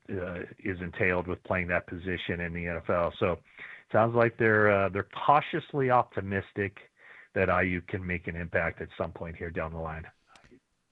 is entailed with playing that position in the NFL. So it sounds like they're cautiously optimistic that IU can make an impact at some point here down the line.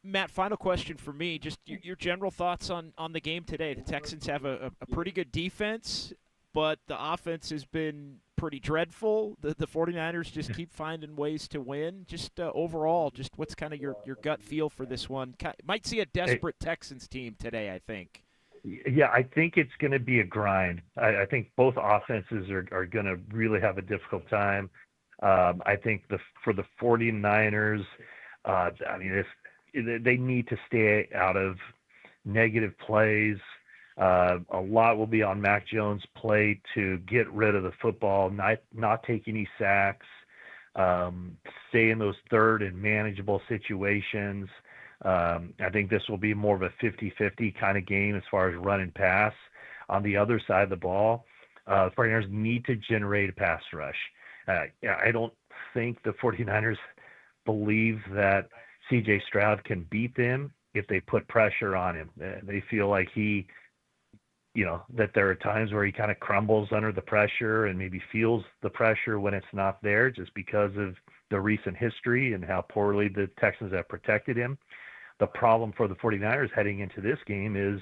Matt, final question for me. Just your general thoughts on the game today. The Texans have a pretty good defense, but the offense has been pretty dreadful. The 49ers just keep finding ways to win. Just overall, just what's kind of your gut feel for this one? Might see a desperate Texans team today, I think. Yeah, I think it's going to be a grind. I think both offenses are going to really have a difficult time. I think for the 49ers, they need to stay out of negative plays. A lot will be on Mac Jones' plate to get rid of the football, not take any sacks, stay in those third and manageable situations. I think this will be more of a 50-50 kind of game as far as run and pass. On the other side of the ball, the 49ers need to generate a pass rush. I don't think the 49ers believe that C.J. Stroud can beat them if they put pressure on him. They feel like that there are times where he kind of crumbles under the pressure and maybe feels the pressure when it's not there just because of the recent history and how poorly the Texans have protected him. The problem for the 49ers heading into this game is,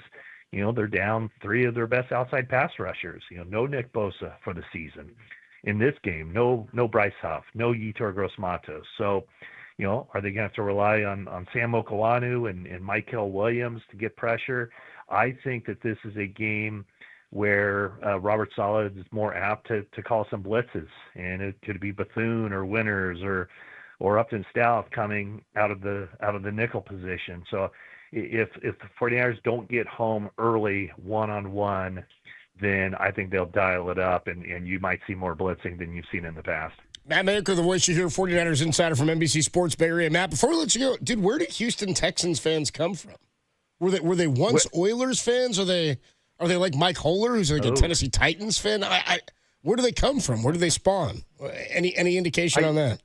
they're down three of their best outside pass rushers. No Nick Bosa for the season. In this game, no Bryce Huff, no Yetur Gross-Matos. So, are they going to have to rely on Sam Okawanu and Michael Williams to get pressure? I think that this is a game where Robert Saleh is more apt to call some blitzes, and it could be Bethune or Winters or Upton Stout coming out of the nickel position. So if the 49ers don't get home early one-on-one, then I think they'll dial it up, and you might see more blitzing than you've seen in the past. Matt Mayoko, the voice you hear, 49ers insider from NBC Sports Bay Area. Matt, before we let you go, dude, where did Houston Texans fans come from? Were they once Oilers fans? Are they like Mike Holler, who's like a Tennessee Titans fan? Where do they come from? Where do they spawn? Any indication on that?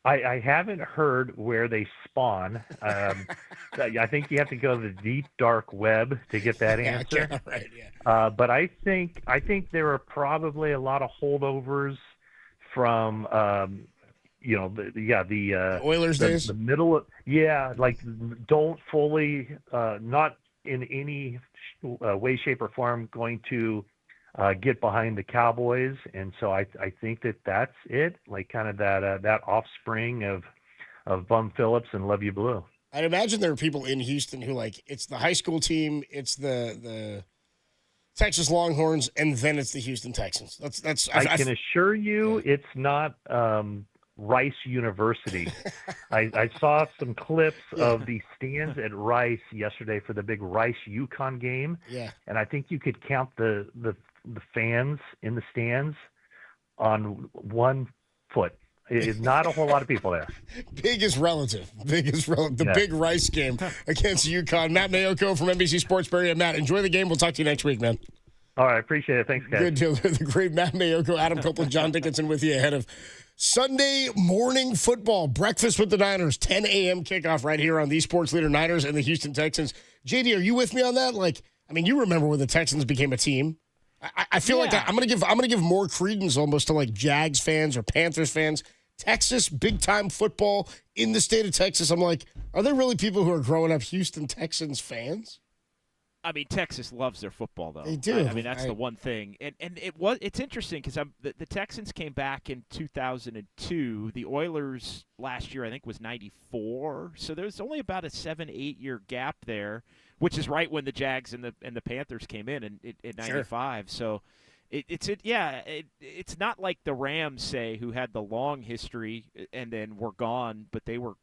I haven't heard where they spawn. I think you have to go to the deep dark web to get that answer. Yeah, right, yeah. But I think there are probably a lot of holdovers from the Oilers days, the middle of don't fully not in any way, shape, or form going to get behind the Cowboys, and so I think that's it, like kind of that offspring of Bum Phillips and Love You Blue. I'd imagine there are people in Houston who it's the high school team, it's the Texas Longhorns, and then it's the Houston Texans. I can assure you, it's not Rice University. I saw some clips of the stands at Rice yesterday for the big Rice-UConn game. Yeah. And I think you could count the fans in the stands on one foot. It's not a whole lot of people there. Big is relative. The big Rice game against UConn. Matt Mayoko from NBC Sports Bay Area. Matt, enjoy the game. We'll talk to you next week, man. All right, appreciate it. Thanks, guys. Good deal. The great Matt Mayoko, Adam Copeland, John Dickinson with you ahead of Sunday morning football. Breakfast with the Niners, 10 a.m. kickoff right here on the Sports Leader Niners and the Houston Texans. JD, are you with me on that? You remember when the Texans became a team. I feel like I'm gonna give more credence almost to like Jags fans or Panthers fans. Texas, big time football in the state of Texas. I'm like, are there really people who are growing up Houston Texans fans? I mean, Texas loves their football, though. They do. I mean, that's the one thing. And it's interesting because the Texans came back in 2002. The Oilers last year, I think, was 94. So there's only about a 7-8 year gap there, which is right when the Jags and the Panthers came in 95. Sure. So it's not like the Rams, say, who had the long history and then were gone, but they were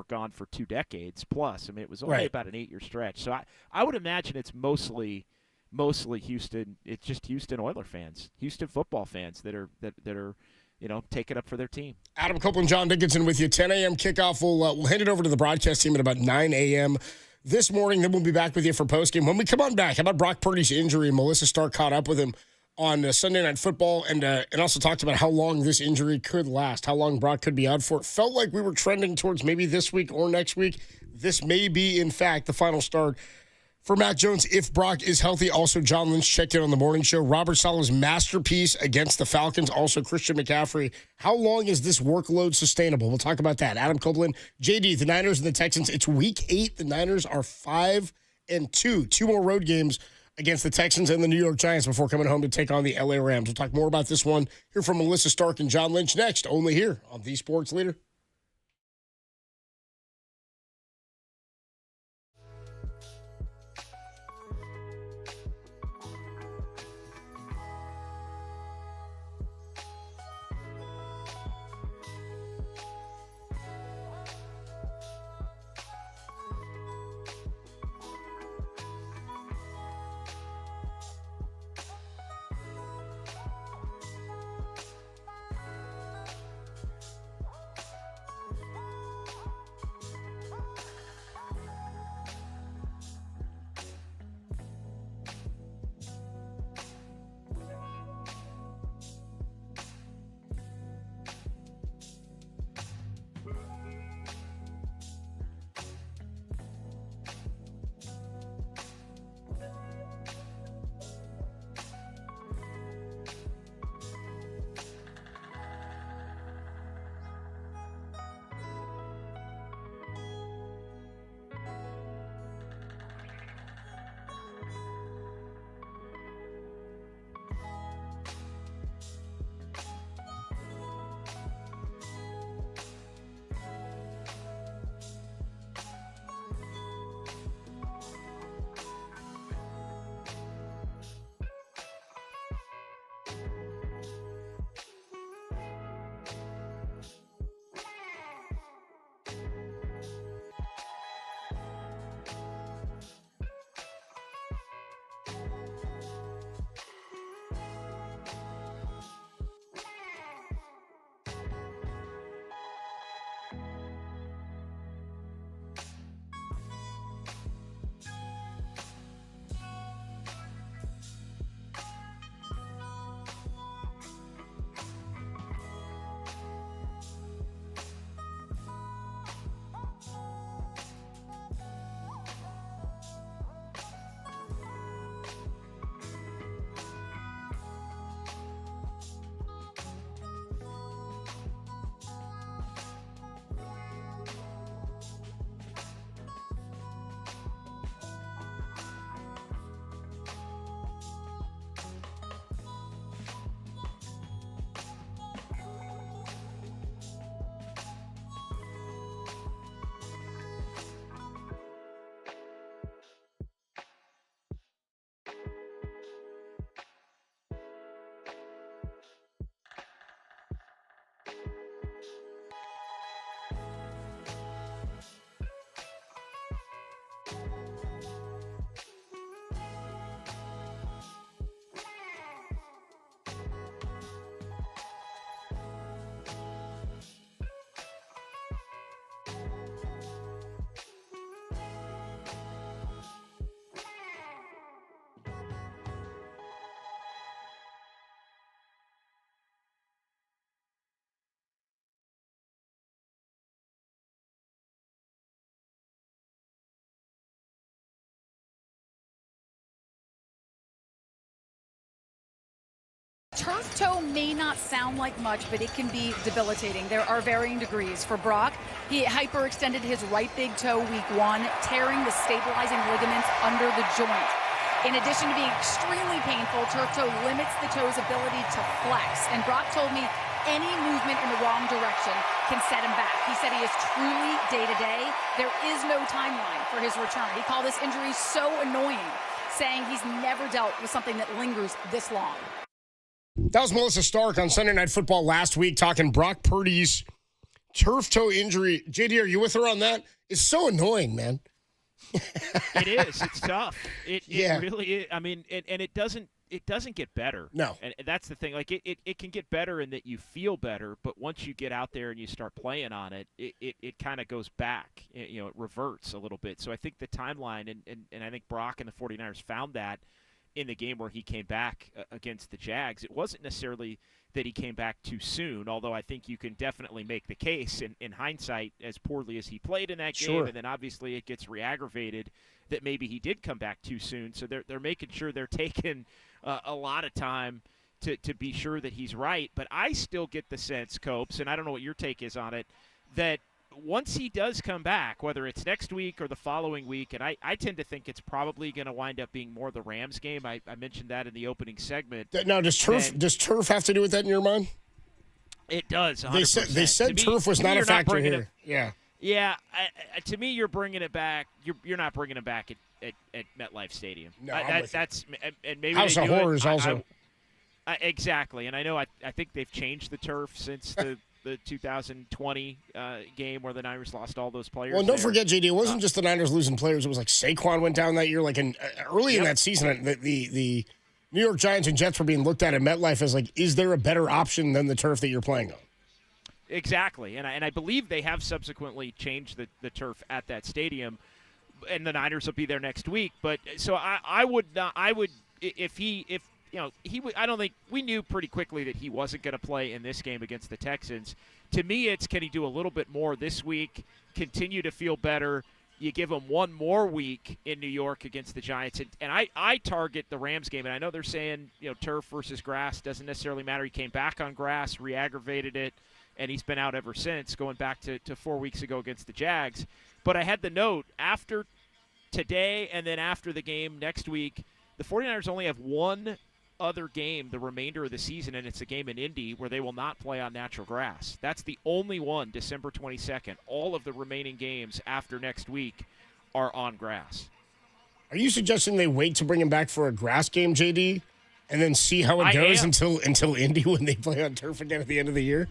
gone for 2 decades plus. I mean, it was only about an 8-year stretch. So I would imagine it's mostly Houston. It's just Houston Oiler fans, Houston football fans that are taking up for their team. Adam Copeland, John Dickinson with you. 10 a.m. kickoff. We'll hand it over to the broadcast team at about 9 a.m. this morning. Then we'll be back with you for postgame. When we come on back, how about Brock Purdy's injury? Melissa Stark caught up with him on Sunday Night Football and also talked about how long this injury could last, how long Brock could be out for. It felt like we were trending towards maybe this week or next week. This may be, in fact, the final start for Mac Jones if Brock is healthy. Also, John Lynch checked in on the morning show. Robert Saleh's masterpiece against the Falcons. Also, Christian McCaffrey. How long is this workload sustainable? We'll talk about that. Adam Copeland, JD, the Niners and the Texans. It's week 8. The Niners are 5-2. 2 more road games against the Texans and the New York Giants before coming home to take on the LA Rams. We'll talk more about this one. Hear from Melissa Stark and John Lynch next, only here on The Sports Leader. turf toe may not sound like much, but it can be debilitating. There are varying degrees. For Brock, he hyperextended his right big toe week 1, tearing the stabilizing ligaments under the joint. In addition to being extremely painful, turf toe limits the toe's ability to flex. And Brock told me any movement in the wrong direction can set him back. He said he is truly day-to-day. There is no timeline for his return. He called this injury so annoying, saying he's never dealt with something that lingers this long. That was Melissa Stark on Sunday Night Football last week talking Brock Purdy's turf toe injury. JD, are you with her on that? It's so annoying, man. It is. It's tough. It Yeah. really is. I mean, and it doesn't get better. No. And that's the thing. Like, it can get better in that you feel better, but once you get out there and you start playing on it, it kind of goes back. It reverts a little bit. So I think the timeline, and I think Brock and the 49ers found that in the game where he came back against the Jags. It wasn't necessarily that he came back too soon, although I think you can definitely make the case in hindsight, as poorly as he played in that game, Sure. and then obviously it gets re-aggravated that maybe he did come back too soon. So they're making sure they're taking a lot of time to be sure that he's right. But I still get the sense, Copes, and I don't know what your take is on it, that once he does come back, whether it's next week or the following week, and I tend to think it's probably going to wind up being more the Rams game. I mentioned that in the opening segment. Now, does turf have to do with that in your mind? It does. 100%. They said turf was not a factor here. Yeah. Yeah. To me, you're bringing it back. You're not bringing it back at MetLife Stadium. No, that's and maybe House of Horrors also. Exactly, and I know I think they've changed the turf since the 2020 game where the Niners lost all those players. Well, don't forget, JD, it wasn't just the Niners losing players. It was like Saquon went down that year. Like early in that season, the New York Giants and Jets were being looked at MetLife as like, is there a better option than the turf that you're playing on? Exactly, and I believe they have subsequently changed the turf at that stadium, and the Niners will be there next week. But so I would I don't think we knew pretty quickly that he wasn't going to play in this game against the Texans. To me, it's can he do a little bit more this week, continue to feel better. You give him one more week in New York against the Giants. And I target the Rams game, and I know they're saying, turf versus grass doesn't necessarily matter. He came back on grass, re-aggravated it, and he's been out ever since, going back to 4 weeks ago against the Jags. But I had the note, after today and then after the game next week, the 49ers only have one other game the remainder of the season, and it's a game in Indy where they will not play on natural grass. That's the only one, December 22nd. All of the remaining games after next week are on grass. Are you suggesting they wait to bring him back for a grass game, JD, and then see how it goes until Indy when they play on turf again at the end of the year?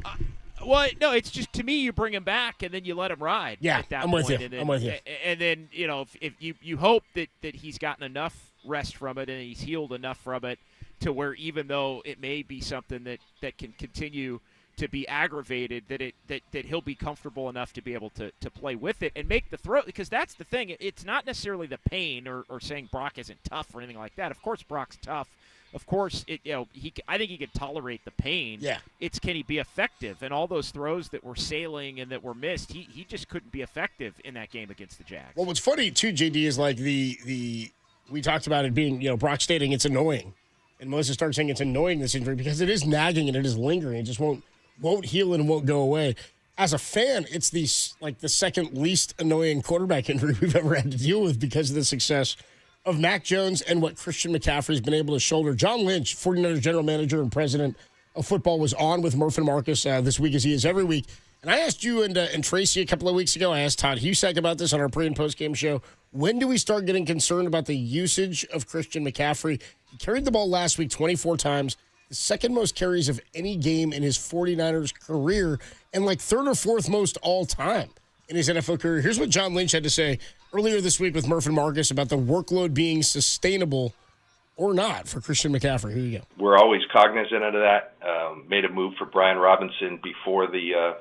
Well, no, it's just, to me, you bring him back and then you let him ride. Yeah, at that I'm point. with you. I'm with you. And then, if you hope that he's gotten enough rest from it and he's healed enough from it to where even though it may be something that can continue to be aggravated, that he'll be comfortable enough to be able to play with it and make the throw. Because that's the thing. It's not necessarily the pain or saying Brock isn't tough or anything like that. Of course, Brock's tough. Of course, I think he can tolerate the pain. Yeah. It's can he be effective? And all those throws that were sailing and that were missed, he just couldn't be effective in that game against the Jags. Well, what's funny, too, JD, is like we talked about it being, Brock stating it's annoying. And Melissa starts saying it's annoying, this injury, because it is nagging and it is lingering. It just won't heal and won't go away. As a fan, it's the second least annoying quarterback injury we've ever had to deal with because of the success of Mac Jones and what Christian McCaffrey's been able to shoulder. John Lynch, 49ers general manager and president of football, was on with Murph and Marcus this week, as he is every week. And I asked you and Tracy a couple of weeks ago, I asked Todd Husak about this on our pre- and post-game show. When do we start getting concerned about the usage of Christian McCaffrey? He carried the ball last week 24 times, the second most carries of any game in his 49ers career, and like third or fourth most all time in his NFL career. Here's what John Lynch had to say earlier this week with Murph and Marcus about the workload being sustainable or not for Christian McCaffrey. Here you go. We're always cognizant of that. Made a move for Brian Robinson before the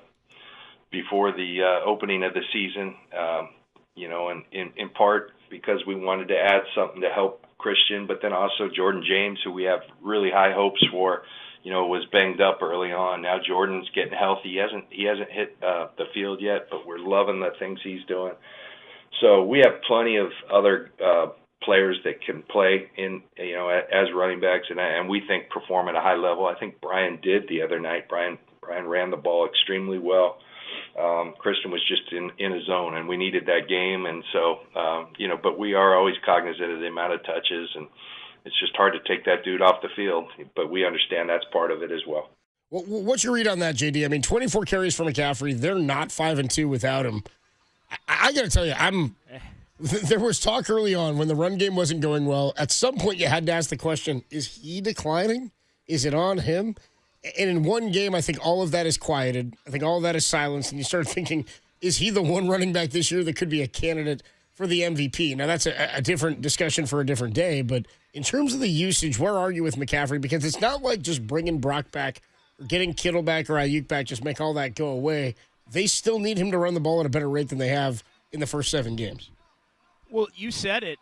opening of the season, and in part because we wanted to add something to help Christian, but then also Jordan James, who we have really high hopes for, was banged up early on. Now Jordan's getting healthy. He hasn't hit the field yet, but we're loving the things he's doing. So we have plenty of other players that can play in, as running backs, and we think perform at a high level. I think Brian did the other night. Brian ran the ball extremely well. Christian was just in a zone, and we needed that game. And so, but we are always cognizant of the amount of touches, and it's just hard to take that dude off the field. But we understand that's part of it as well. Well, what's your read on that, JD? I mean, 24 carries for McCaffrey. They're not 5-2 without him. I got to tell you, there was talk early on when the run game wasn't going well. At some point, you had to ask the question, is he declining? Is it on him? And in one game, I think all of that is quieted. I think all of that is silenced. And you start thinking, is he the one running back this year that could be a candidate for the MVP? Now, that's a different discussion for a different day. But in terms of the usage, where are you with McCaffrey? Because it's not like just bringing Brock back or getting Kittle back or Ayuk back, just make all that go away. They still need him to run the ball at a better rate than they have in the first 7 games. Well, you said it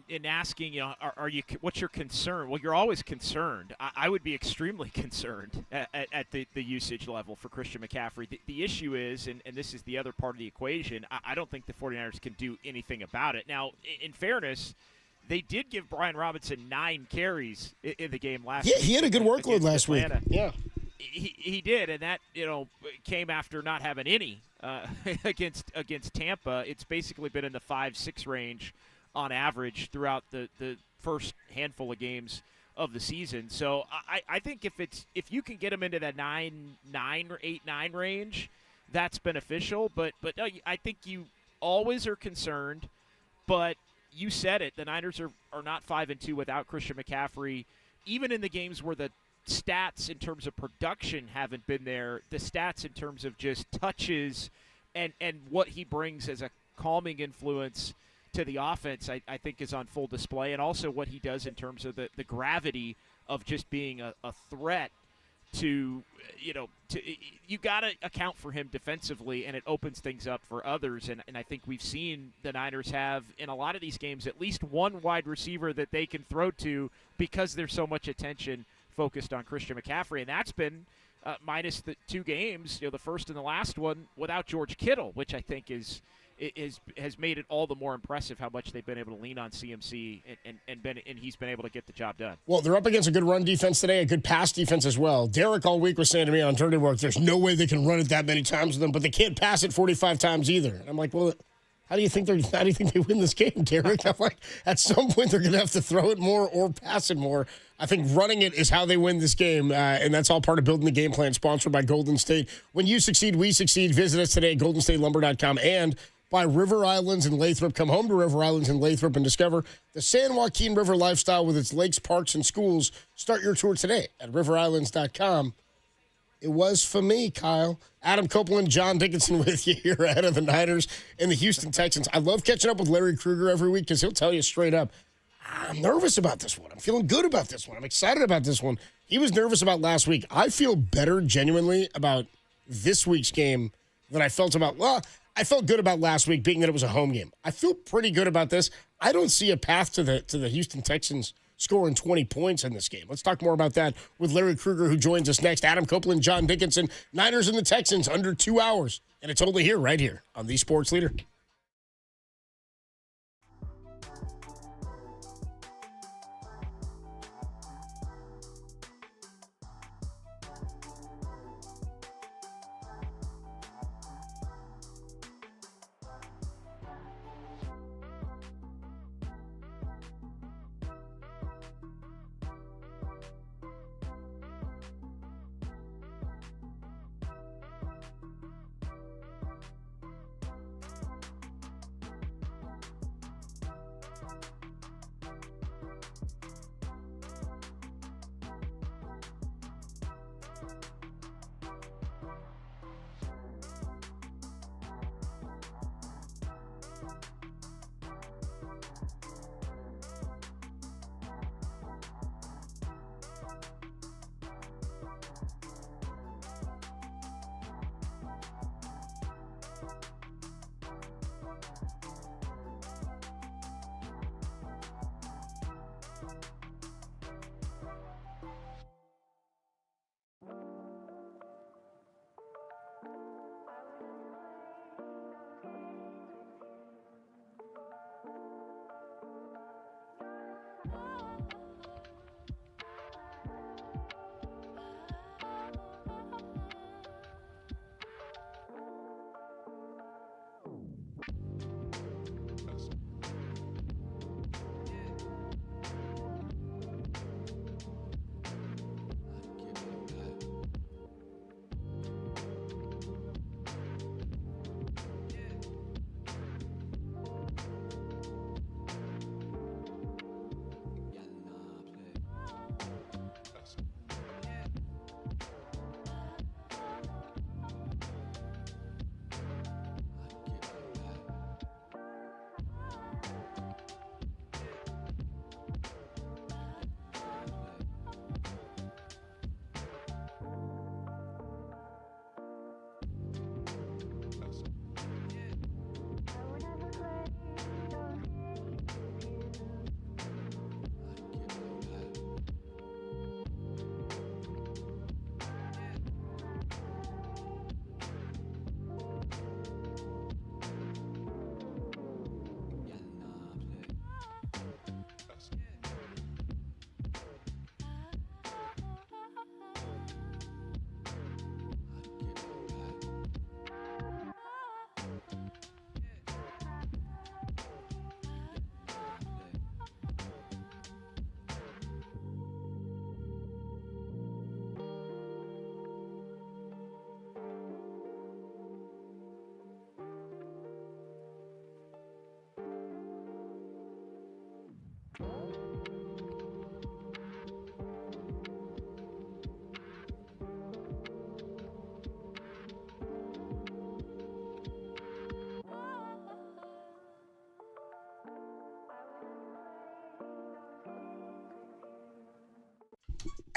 in asking, are you? What's your concern? Well, you're always concerned. I would be extremely concerned at the usage level for Christian McCaffrey. The issue is, and this is the other part of the equation, I don't think the 49ers can do anything about it. Now, in fairness, they did give Brian Robinson 9 carries in the game last week. Yeah, he had a good workload last week. Yeah. He did, and that came after not having any against Tampa. It's basically been in the 5-6 range on average throughout the first handful of games of the season. So I think if you can get him into that 9-9 or 8-9 range, that's beneficial. But I think you always are concerned. But you said it, the Niners are not 5-2 without Christian McCaffrey, even in the games where the stats in terms of production haven't been there. The stats in terms of just touches and what he brings as a calming influence to the offense, I think is on full display. And also what he does in terms of the gravity of just being a threat to you got to account for him defensively, and it opens things up for others. And I think we've seen the Niners have in a lot of these games at least one wide receiver that they can throw to because there's so much attention focused on Christian McCaffrey, and that's been minus the 2 games, the first and the last one, without George Kittle, which I think has made it all the more impressive how much they've been able to lean on CMC and he's been able to get the job done. Well, they're up against a good run defense today, a good pass defense as well. Derek all week was saying to me on Dirty Work, there's no way they can run it that many times with them, but they can't pass it 45 times either. And I'm like, well, how do you think they win this game, Derek? I'm like, at some point they're going to have to throw it more or pass it more. I think running it is how they win this game, and that's all part of building the game plan, sponsored by Golden State. When you succeed, we succeed. Visit us today at goldenstatelumber.com and by River Islands in Lathrop. Come home to River Islands in Lathrop and discover the San Joaquin River lifestyle with its lakes, parks, and schools. Start your tour today at riverislands.com. It was for me, Kyle. Adam Copeland, John Dickinson with you here ahead of the Niners and the Houston Texans. I love catching up with Larry Krueger every week because he'll tell you straight up, I'm nervous about this one. I'm feeling good about this one. I'm excited about this one. He was nervous about last week. I feel better genuinely about this week's game than I felt about, I felt good about last week being that it was a home game. I feel pretty good about this. I don't see a path to the Houston Texans scoring 20 points in this game. Let's talk more about that with Larry Krueger, who joins us next. Adam Copeland, John Dickinson, Niners and the Texans under 2 hours. And it's only here, right here on The Sports Leader.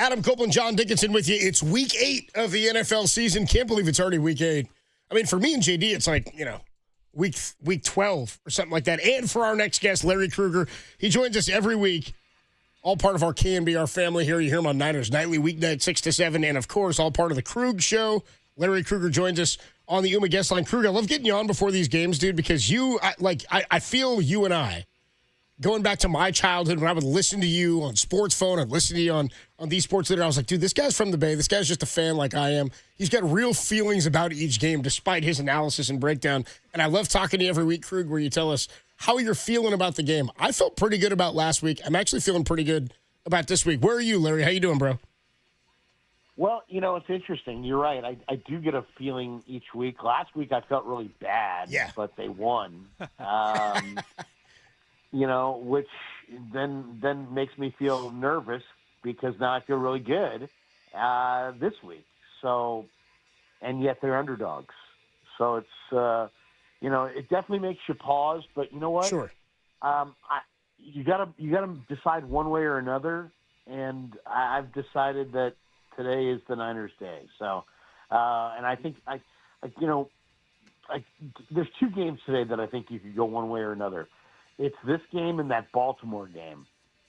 Adam Copeland, John Dickinson with you. It's week 8 of the NFL season. Can't believe it's already week 8. I mean, for me and JD, it's like, week 12 or something like that. And for our next guest, Larry Krueger, he joins us every week. All part of our KNBR family here. You hear him on Niners Nightly, weeknight 6 to 7. And, of course, all part of the Krug Show. Larry Krueger joins us on the Yuma guest line. Krug, I love getting you on before these games, dude, because I feel you and I, going back to my childhood when I would listen to you on Sports Phone, I'd listen to you on these Sports Leader, I was like, dude, this guy's from the Bay. This guy's just a fan like I am. He's got real feelings about each game despite his analysis and breakdown. And I love talking to you every week, Krug, where you tell us how you're feeling about the game. I felt pretty good about last week. I'm actually feeling pretty good about this week. Where are you, Larry? How you doing, bro? Well, it's interesting. You're right. I do get a feeling each week. Last week I felt really bad, but they won. Which then makes me feel nervous because now I feel really good this week. So, and yet they're underdogs. So it's it definitely makes you pause. But you know what? Sure. You gotta decide one way or another, and I've decided that today is the Niners' day. So, and I think there's 2 games today that I think you could go one way or another. It's this game and that Baltimore game,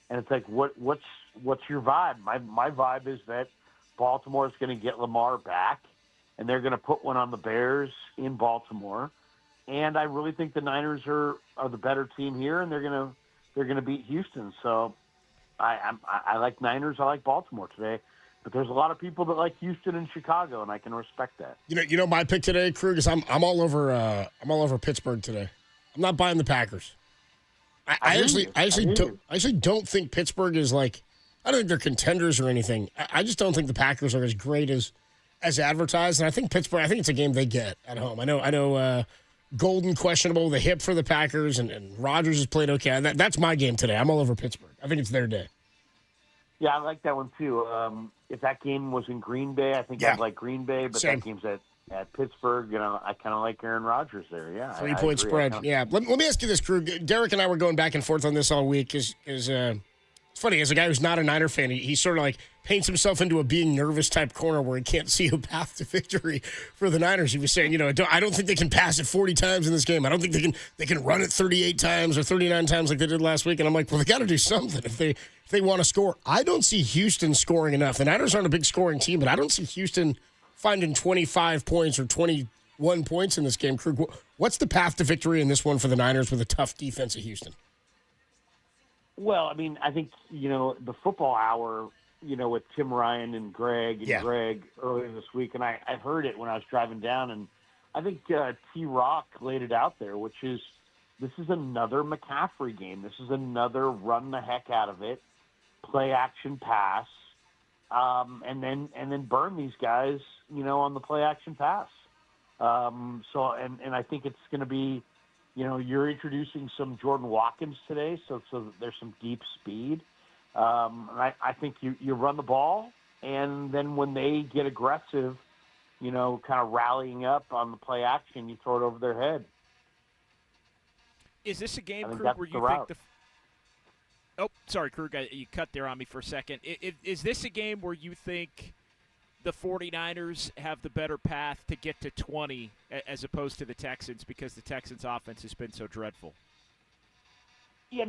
and it's like, what's your vibe? My vibe is that Baltimore is going to get Lamar back, and they're going to put one on the Bears in Baltimore, and I really think the Niners are the better team here, and they're going to beat Houston. So, I like Niners. I like Baltimore today. But there's a lot of people that like Houston and Chicago, and I can respect that. You know my pick today, Krug, is I'm all over Pittsburgh today. I'm not buying the Packers. I actually don't think Pittsburgh is like, I don't think they're contenders or anything. I just don't think the Packers are as great as advertised. And I think Pittsburgh, I think it's a game they get at home. I know Golden questionable, the hip for the Packers, and Rodgers has played okay. That's my game today. I'm all over Pittsburgh. I think it's their day. Yeah, I like that one too. If that game was in Green Bay, I think I'd like Green Bay, but Same. That game's at Pittsburgh. I kind of like Aaron Rodgers there. Yeah, 3-point spread. Yeah. Let me ask you this, Krug. Derek and I were going back and forth on this all week. It's funny, as a guy who's not a Niner fan, he sort of like paints himself into a being nervous type corner where he can't see a path to victory for the Niners. He was saying, I don't think they can pass it 40 times in this game. I don't think they can run it 38 times or 39 times like they did last week. And I'm like, well, they got to do something if they want to score. I don't see Houston scoring enough. The Niners aren't a big scoring team, but I don't see Houston finding 25 points or 21 points in this game. Krug, what's the path to victory in this one for the Niners with a tough defense at Houston? Well, I mean, I think, the football hour, with Tim Ryan and Greg earlier this week, and I heard it when I was driving down, and I think T-Rock laid it out there, which is this is another McCaffrey game. This is another run the heck out of it, play action pass, and then burn these guys, on the play action pass. And I think it's going to be, you're introducing some Jordan Watkins today, so there's some deep speed. I think you run the ball, and then when they get aggressive, kind of rallying up on the play action, you throw it over their head. Is this a game, Krug, where you think Oh, sorry, Krug, you cut there on me for a second. Is this a game where you think the 49ers have the better path to get to 20 as opposed to the Texans because the Texans' offense has been so dreadful? Yeah,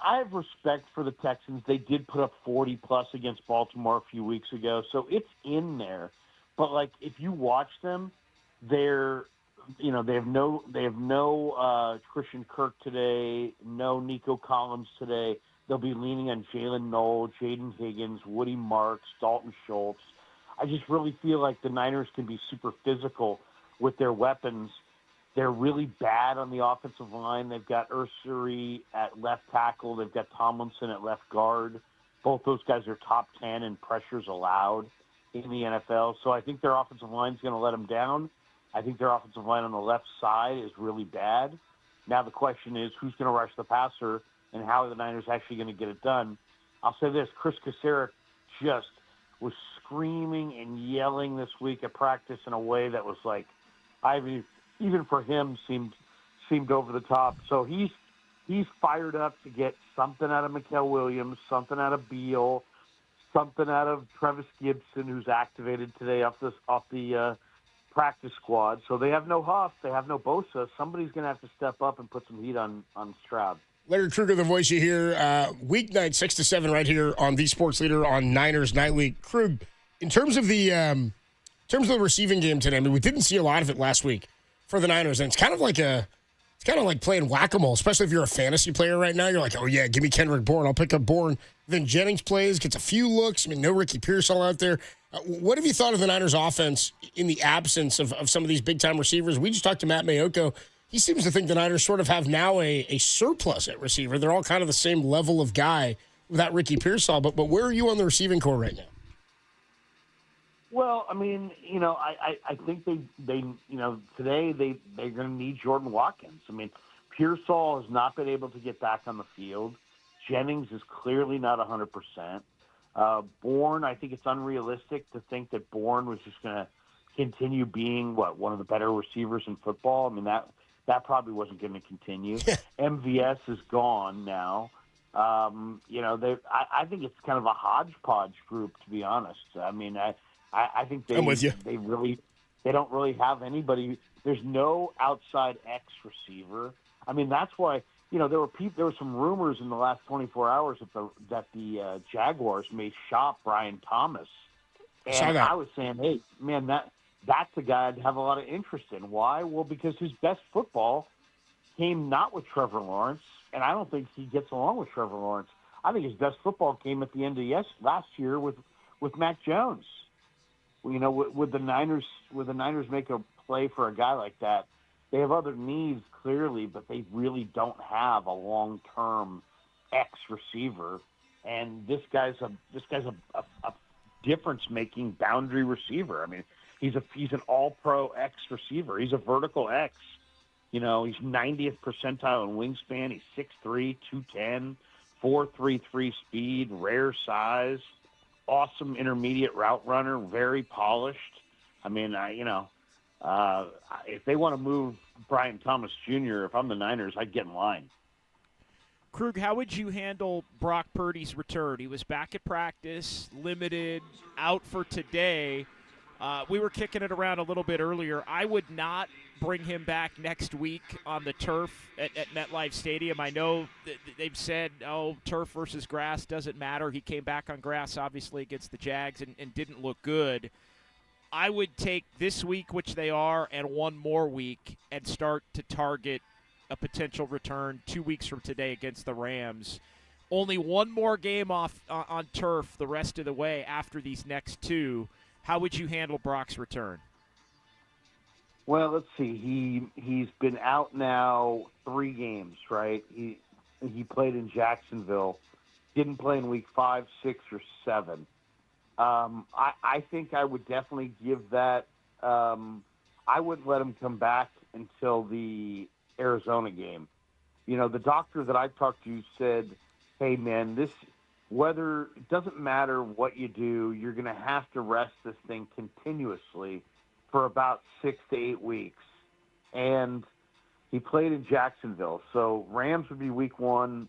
I have respect for the Texans. They did put up 40-plus against Baltimore a few weeks ago, so it's in there. But, if you watch them, they have no Christian Kirk today, no Nico Collins today. They'll be leaning on Jalen Noel, Jaden Higgins, Woody Marks, Dalton Schultz. I just really feel like the Niners can be super physical with their weapons. They're really bad on the offensive line. They've got Ursary at left tackle. They've got Tomlinson at left guard. Both those guys are top 10 in pressures allowed in the NFL. So I think their offensive line is going to let them down. I think their offensive line on the left side is really bad. Now the question is who's going to rush the passer and how are the Niners actually going to get it done. I'll say this, Chris Kaczmarek just was screaming and yelling this week at practice in a way that was like, even for him seemed over the top. So he's fired up to get something out of Mikael Williams, something out of Beal, something out of Travis Gibson, who's activated today off the practice squad. So they have no Huff, they have no Bosa. Somebody's going to have to step up and put some heat on Stroud. Larry Kruger, the voice you hear, weeknight 6 to 7 right here on the Sports Leader on Niners Nightly. Krug, in terms of the receiving game today, I mean, we didn't see a lot of it last week for the Niners, and it's kind of like playing whack-a-mole, especially if you're a fantasy player right now. You're like, oh yeah, give me Kendrick Bourne, I'll pick up Bourne. Then Jennings plays, gets a few looks. I mean, no Ricky Pearsall out there. What have you thought of the Niners offense in the absence of some of these big-time receivers? We just talked to Matt Mayoko. He seems to think the Niners sort of have now a surplus at receiver. They're all kind of the same level of guy without Ricky Pearsall. But where are you on the receiving core right now? Well, I mean, I think they today they're going to need Jordan Watkins. I mean, Pearsall has not been able to get back on the field. Jennings is clearly not 100%. Bourne, I think it's unrealistic to think that Bourne was just going to continue being one of the better receivers in football. I mean, that probably wasn't going to continue. MVS is gone now. I think it's kind of a hodgepodge group, to be honest. I mean, I think I'm with you. They don't really have anybody. There's no outside X receiver. I mean, that's why there were some rumors in the last 24 hours that the Jaguars may shop Brian Thomas, and I was saying, hey man, that's a guy I'd have a lot of interest in. Why? Well, because his best football came not with Trevor Lawrence, and I don't think he gets along with Trevor Lawrence. I think his best football came at the end of last year with Mac Jones. Would the Niners make a play for a guy like that? They have other needs clearly, but they really don't have a long-term X receiver. And this guy's a difference-making boundary receiver. I mean, he's an all-pro X receiver. He's a vertical X. He's 90th percentile in wingspan. He's 6'3", 210, 4.33 speed, rare size. Awesome intermediate route runner, very polished. I mean, if they want to move Brian Thomas Jr., if I'm the Niners, I'd get in line. Krug, how would you handle Brock Purdy's return? He was back at practice, limited, out for today. We were kicking it around a little bit earlier. I would not bring him back next week on the turf at MetLife Stadium. I know they've said, turf versus grass doesn't matter. He came back on grass, obviously, against the Jags and didn't look good. I would take this week, which they are, and one more week and start to target a potential return 2 weeks from today against the Rams. Only one more game off on turf the rest of the way after these next two. How would you handle Brock's return? Well, let's see. He's been out now 3 games, right? He played in Jacksonville, didn't play in week 5, 6, or 7. I think I would definitely give that. I wouldn't let him come back until the Arizona game. The doctor that I talked to said, "Hey, man, it doesn't matter what you do, you're going to have to rest this thing continuously for about 6 to 8 weeks." And he played in Jacksonville. So Rams would be week 1,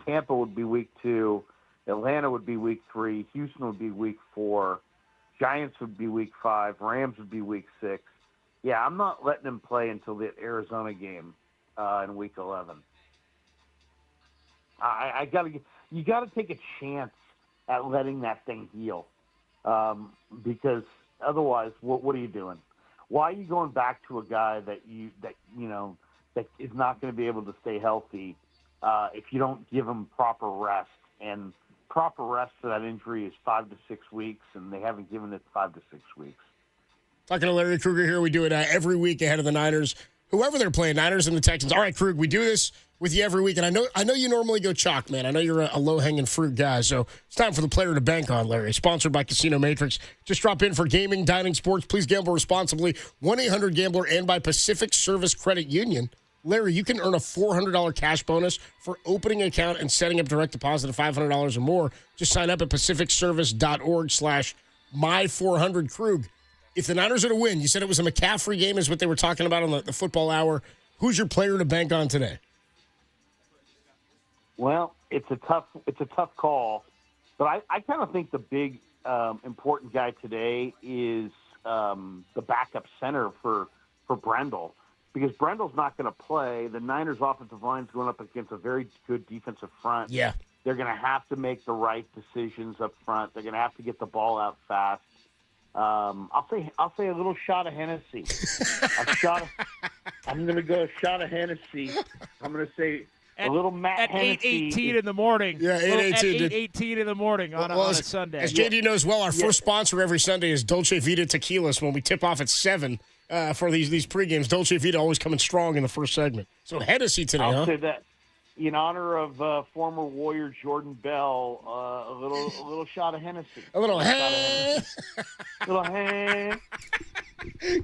Tampa would be week 2, Atlanta would be week 3, Houston would be week 4, Giants would be week 5, Rams would be week 6. Yeah, I'm not letting him play until the Arizona game in week 11. You got to take a chance at letting that thing heal, because otherwise, what are you doing? Why are you going back to a guy that is not going to be able to stay healthy if you don't give him proper rest? And proper rest for that injury is 5 to 6 weeks, and they haven't given it 5 to 6 weeks. Talking to Larry Kruger here. We do it every week ahead of the Niners, whoever they're playing, Niners and the Texans. All right, Krug, we do this with you every week, and I know you normally go chalk, man. I know you're a low-hanging fruit guy, so it's time for the player to bank on, Larry. Sponsored by Casino Matrix. Just drop in for gaming, dining, sports. Please gamble responsibly. 1-800-GAMBLER and by Pacific Service Credit Union. Larry, you can earn a $400 cash bonus for opening an account and setting up direct deposit of $500 or more. Just sign up at pacificservice.org/my400Krug. If the Niners are to win, you said it was a McCaffrey game is what they were talking about on the football hour. Who's your player to bank on today? Well, it's a tough call. But I kind of think the big important guy today is the backup center for Brendel, because Brendel's not going to play. The Niners' offensive line's going up against a very good defensive front. Yeah. They're going to have to make the right decisions up front. They're going to have to get the ball out fast. I'll say a little shot of Hennessy. I'm going to go a shot of Hennessy. I'm going to say a little Matt Hennessy. At 8:18 in the morning. Yeah, 8:18. At 8:18 in the morning on a Sunday. As JD knows well, our first sponsor every Sunday is Dolce Vita Tequilas. When we tip off at 7 for these pregames, Dolce Vita always coming strong in the first segment. So Hennessy today, I'll say that in honor of former Warrior Jordan Bell, a little shot of Hennessy. A little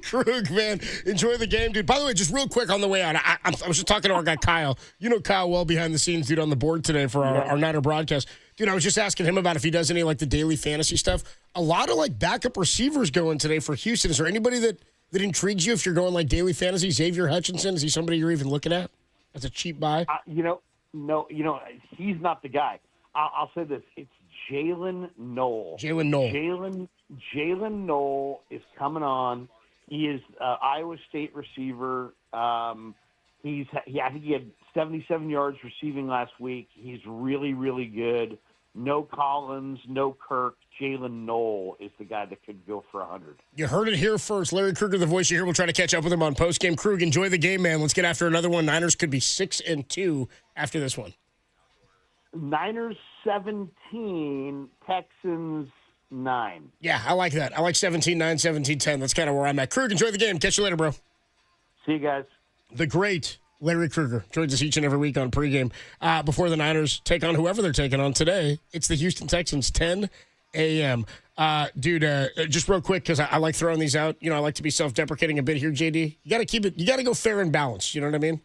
Krug, man, enjoy the game, dude. By the way, just real quick on the way out, I was just talking to our guy Kyle. You know Kyle well behind the scenes, dude, on the board today for our Niner broadcast. Dude, I was just asking him about if he does any like the daily fantasy stuff. A lot of like backup receivers going today for Houston. Is there anybody that intrigues you if you're going like daily fantasy? Xavier Hutchinson, is he somebody you're even looking at? That's a cheap buy. No, he's not the guy. I'll say this: it's Jalen Knoll. Jalen Knoll is coming on. He is Iowa State receiver. I think he had 77 yards receiving last week. He's really, really good. No Collins, no Kirk. Jalen Knoll is the guy that could go for 100. You heard it here first. Larry Krueger, the voice you hear. We'll try to catch up with him on postgame. Krug, enjoy the game, man. Let's get after another one. Niners could be 6-2 after this one. Niners 17, Texans 9. Yeah, I like that. I like 17-9, 17-10. That's kind of where I'm at. Krug, enjoy the game. Catch you later, bro. See you guys. The great Larry Krueger joins us each and every week on pregame. Before the Niners take on whoever they're taking on today, it's the Houston Texans, 10 a.m. Dude, just real quick, because I like throwing these out. You know, I like to be self-deprecating a bit here, JD. You got to keep it. You got to go fair and balanced. You know what I mean?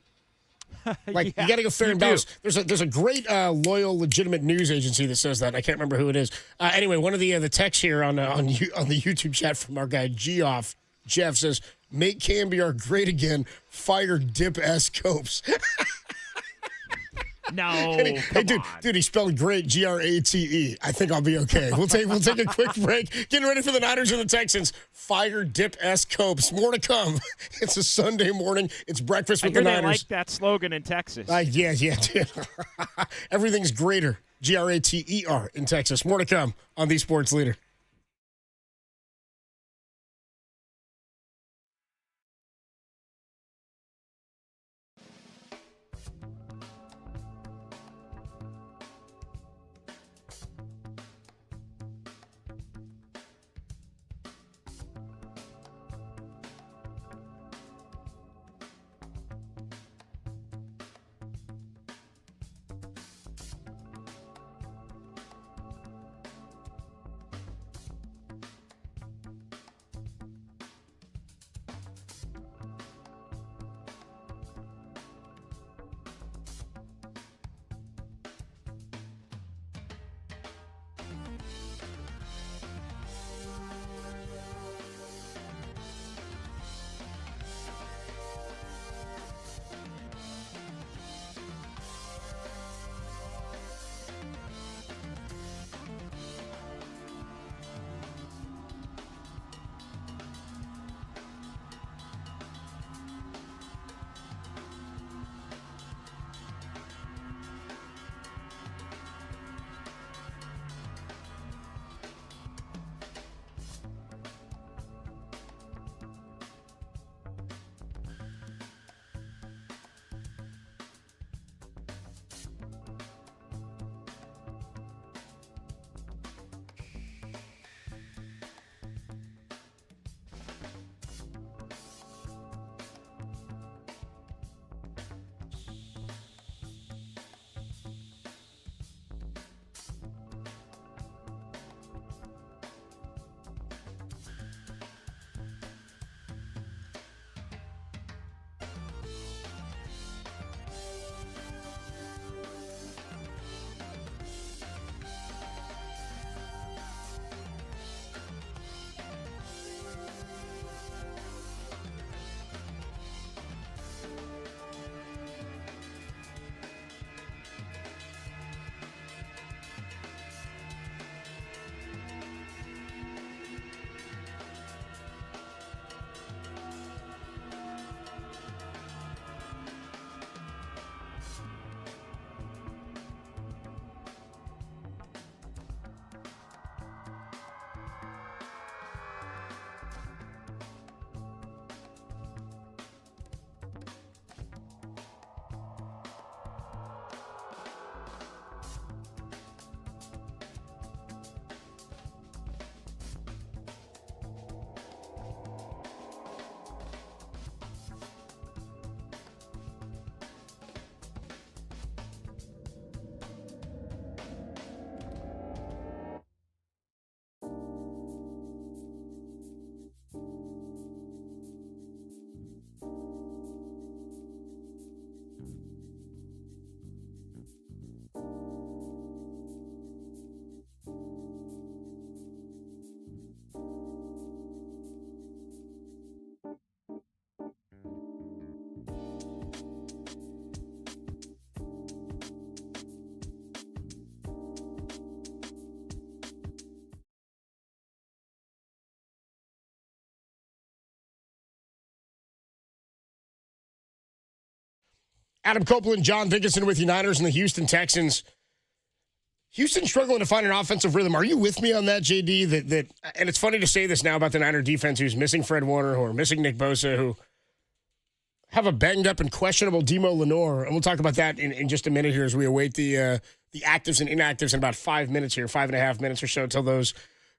Like you got to go fair and balanced. There's a great loyal, legitimate news agency that says that. I can't remember who it is. Anyway, one of the texts here on the YouTube chat from our guy Jeff says, "Make KNBR great again. Fire Dip S Copes." No, hey, dude, he spelled great, Grate. I think I'll be okay. We'll take a quick break. Getting ready for the Niners and the Texans. Fire Dip S Copes. More to come. It's a Sunday morning. It's breakfast with the Niners. I like that slogan in Texas. Yeah, dude. Everything's greater, Grater in Texas. More to come on the Sports Leader. Adam Copeland, John Dickinson with you, Niners and the Houston Texans. Houston struggling to find an offensive rhythm. Are you with me on that, JD? That and it's funny to say this now about the Niner defense, who's missing Fred Warner, who are missing Nick Bosa, who have a banged up and questionable Demo Lenore, and we'll talk about that in just a minute here as we await the actives and inactives in about 5 minutes here, 5.5 minutes or so until those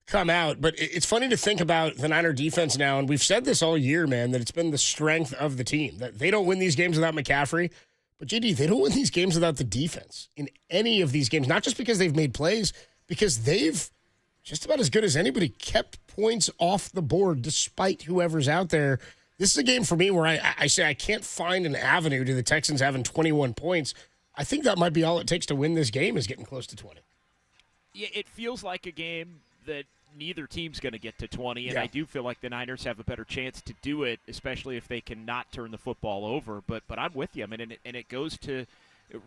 come out. But it's funny to think about the Niner defense now, and we've said this all year, man, that it's been the strength of the team. That they don't win these games without McCaffrey, but JD, they don't win these games without the defense in any of these games, not just because they've made plays, because they've just about as good as anybody kept points off the board despite whoever's out there. This is a game for me where I say I can't find an avenue to the Texans having 21 points. I think that might be all it takes to win this game is getting close to 20. Yeah, it feels like a game that neither team's going to get to 20, and Yeah. I do feel like the Niners have a better chance to do it, especially if they can not turn the football over. But I'm with you. I mean, and it goes to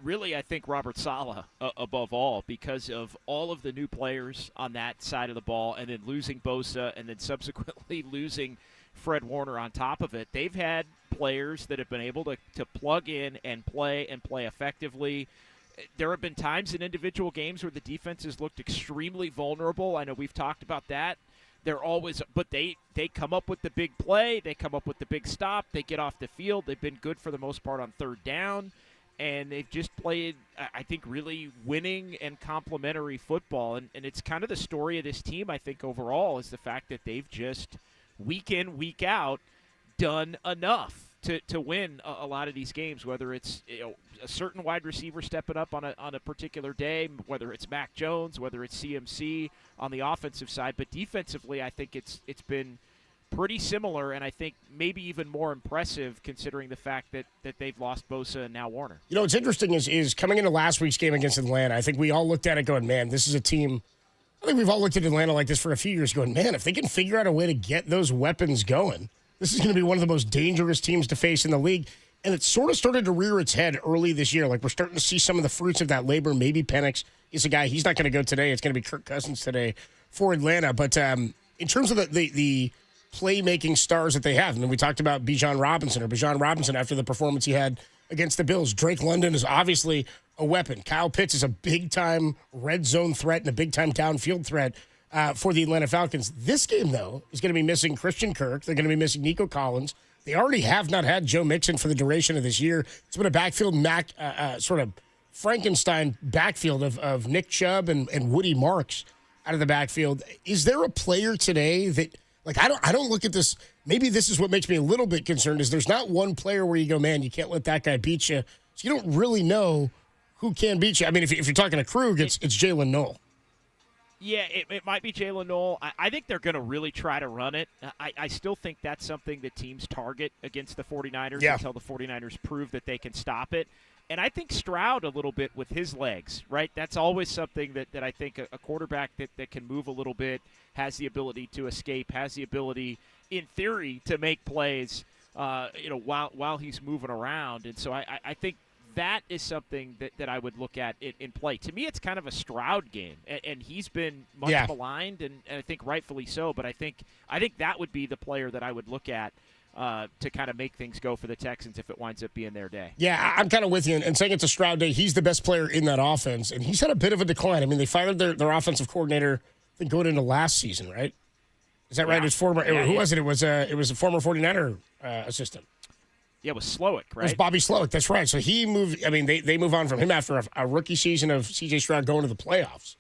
really, I think, Robert Saleh above all, because of all of the new players on that side of the ball, and then losing Bosa, and then subsequently losing Fred Warner on top of it. They've had players that have been able to plug in and play effectively. There have been times in individual games where the defense has looked extremely vulnerable. I know we've talked about that. They're always, but they come up with the big play. They come up with the big stop. They get off the field. They've been good for the most part on third down. And they've just played, I think, really winning and complementary football. And it's kind of the story of this team, I think, overall, is the fact that they've just, week in, week out, done enough to win a lot of these games, whether it's a certain wide receiver stepping up on a particular day, whether it's Mac Jones, whether it's CMC on the offensive side. But defensively, I think it's been pretty similar, and I think maybe even more impressive considering the fact that they've lost Bosa and now Warner. You know, what's interesting is coming into last week's game against Atlanta, I think we all looked at it going, man, this is a team. I think we've all looked at Atlanta like this for a few years going, man, if they can figure out a way to get those weapons going, this is going to be one of the most dangerous teams to face in the league. And it sort of started to rear its head early this year. Like, we're starting to see some of the fruits of that labor. Maybe Penix is a guy. He's not going to go today. It's going to be Kirk Cousins today for Atlanta. But in terms of the playmaking stars that they have, and we talked about Bijan Robinson after the performance he had against the Bills. Drake London is obviously a weapon. Kyle Pitts is a big-time red zone threat and a big-time downfield threat for the Atlanta Falcons. This game, though, is going to be missing Christian Kirk. They're going to be missing Nico Collins. They already have not had Joe Mixon for the duration of this year. It's been a backfield sort of Frankenstein backfield of Nick Chubb and Woody Marks out of the backfield. Is there a player today that, like, I don't look at this, maybe this is what makes me a little bit concerned, is there's not one player where you go, man, you can't let that guy beat you. So you don't really know who can beat you. I mean, if you're talking to Krug, it's Jalen Noel. Yeah, it might be Jalen Noel. I think they're going to really try to run it. I still think that's something that teams target against the 49ers until the 49ers prove that they can stop it. And I think Stroud a little bit with his legs, right? That's always something that I think a quarterback that can move a little bit, has the ability to escape, has the ability, in theory, to make plays while he's moving around. And so I think that is something that I would look at in play. To me, it's kind of a Stroud game, and he's been much maligned, and I think rightfully so. But I think that would be the player that I would look at to kind of make things go for the Texans if it winds up being their day. Yeah, I'm kind of with you, and saying it's a Stroud day. He's the best player in that offense, and he's had a bit of a decline. I mean, they fired their offensive coordinator, I think, going into last season, right? Is that right? His former who was it? It was a former 49er assistant. Yeah, it was Slowick, right? It was Bobby Slowick, that's right. So he moved. I mean, they move on from him after a rookie season of C.J. Stroud going to the playoffs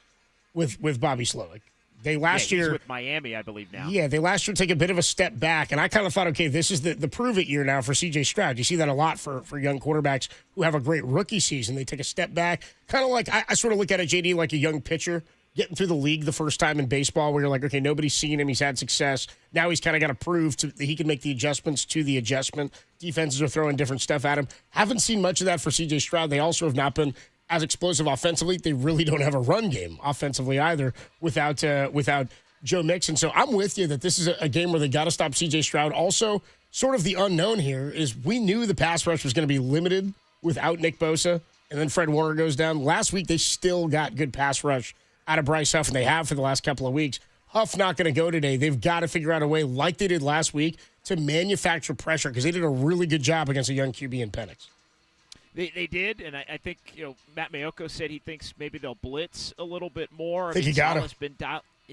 with Bobby Slowick. They last year he's with Miami, I believe now. Yeah, they last year take a bit of a step back, and I kind of thought, okay, this is the prove it year now for C.J. Stroud. You see that a lot for young quarterbacks who have a great rookie season. They take a step back, kind of like I sort of look at it, JD, like a young pitcher getting through the league the first time in baseball, where you're like, okay, nobody's seen him, he's had success. Now he's kind of got to prove that he can make the adjustments to the adjustment. Defenses are throwing different stuff at him. Haven't seen much of that for C.J. Stroud. They also have not been as explosive offensively. They really don't have a run game offensively either without Joe Mixon. So I'm with you that this is a game where they got to stop C.J. Stroud. Also, sort of the unknown here is we knew the pass rush was going to be limited without Nick Bosa, and then Fred Warner goes down. Last week, they still got good pass rush out of Bryce Huff, and they have for the last couple of weeks. Huff not going to go today. They've got to figure out a way, like they did last week, to manufacture pressure, because they did a really good job against a young QB in Penix. They did, and I think Matt Mayoko said he thinks maybe they'll blitz a little bit more. I think he got Saleh's been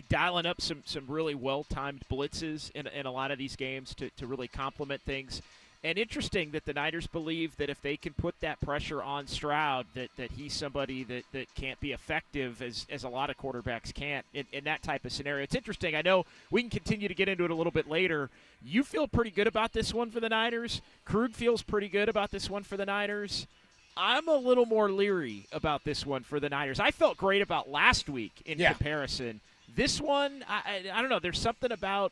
dialing up some really well-timed blitzes in a lot of these games to really complement things. And interesting that the Niners believe that if they can put that pressure on Stroud, that he's somebody that can't be effective as a lot of quarterbacks can't in that type of scenario. It's interesting. I know we can continue to get into it a little bit later. You feel pretty good about this one for the Niners. Krug feels pretty good about this one for the Niners. I'm a little more leery about this one for the Niners. I felt great about last week in comparison. This one, I don't know. There's something about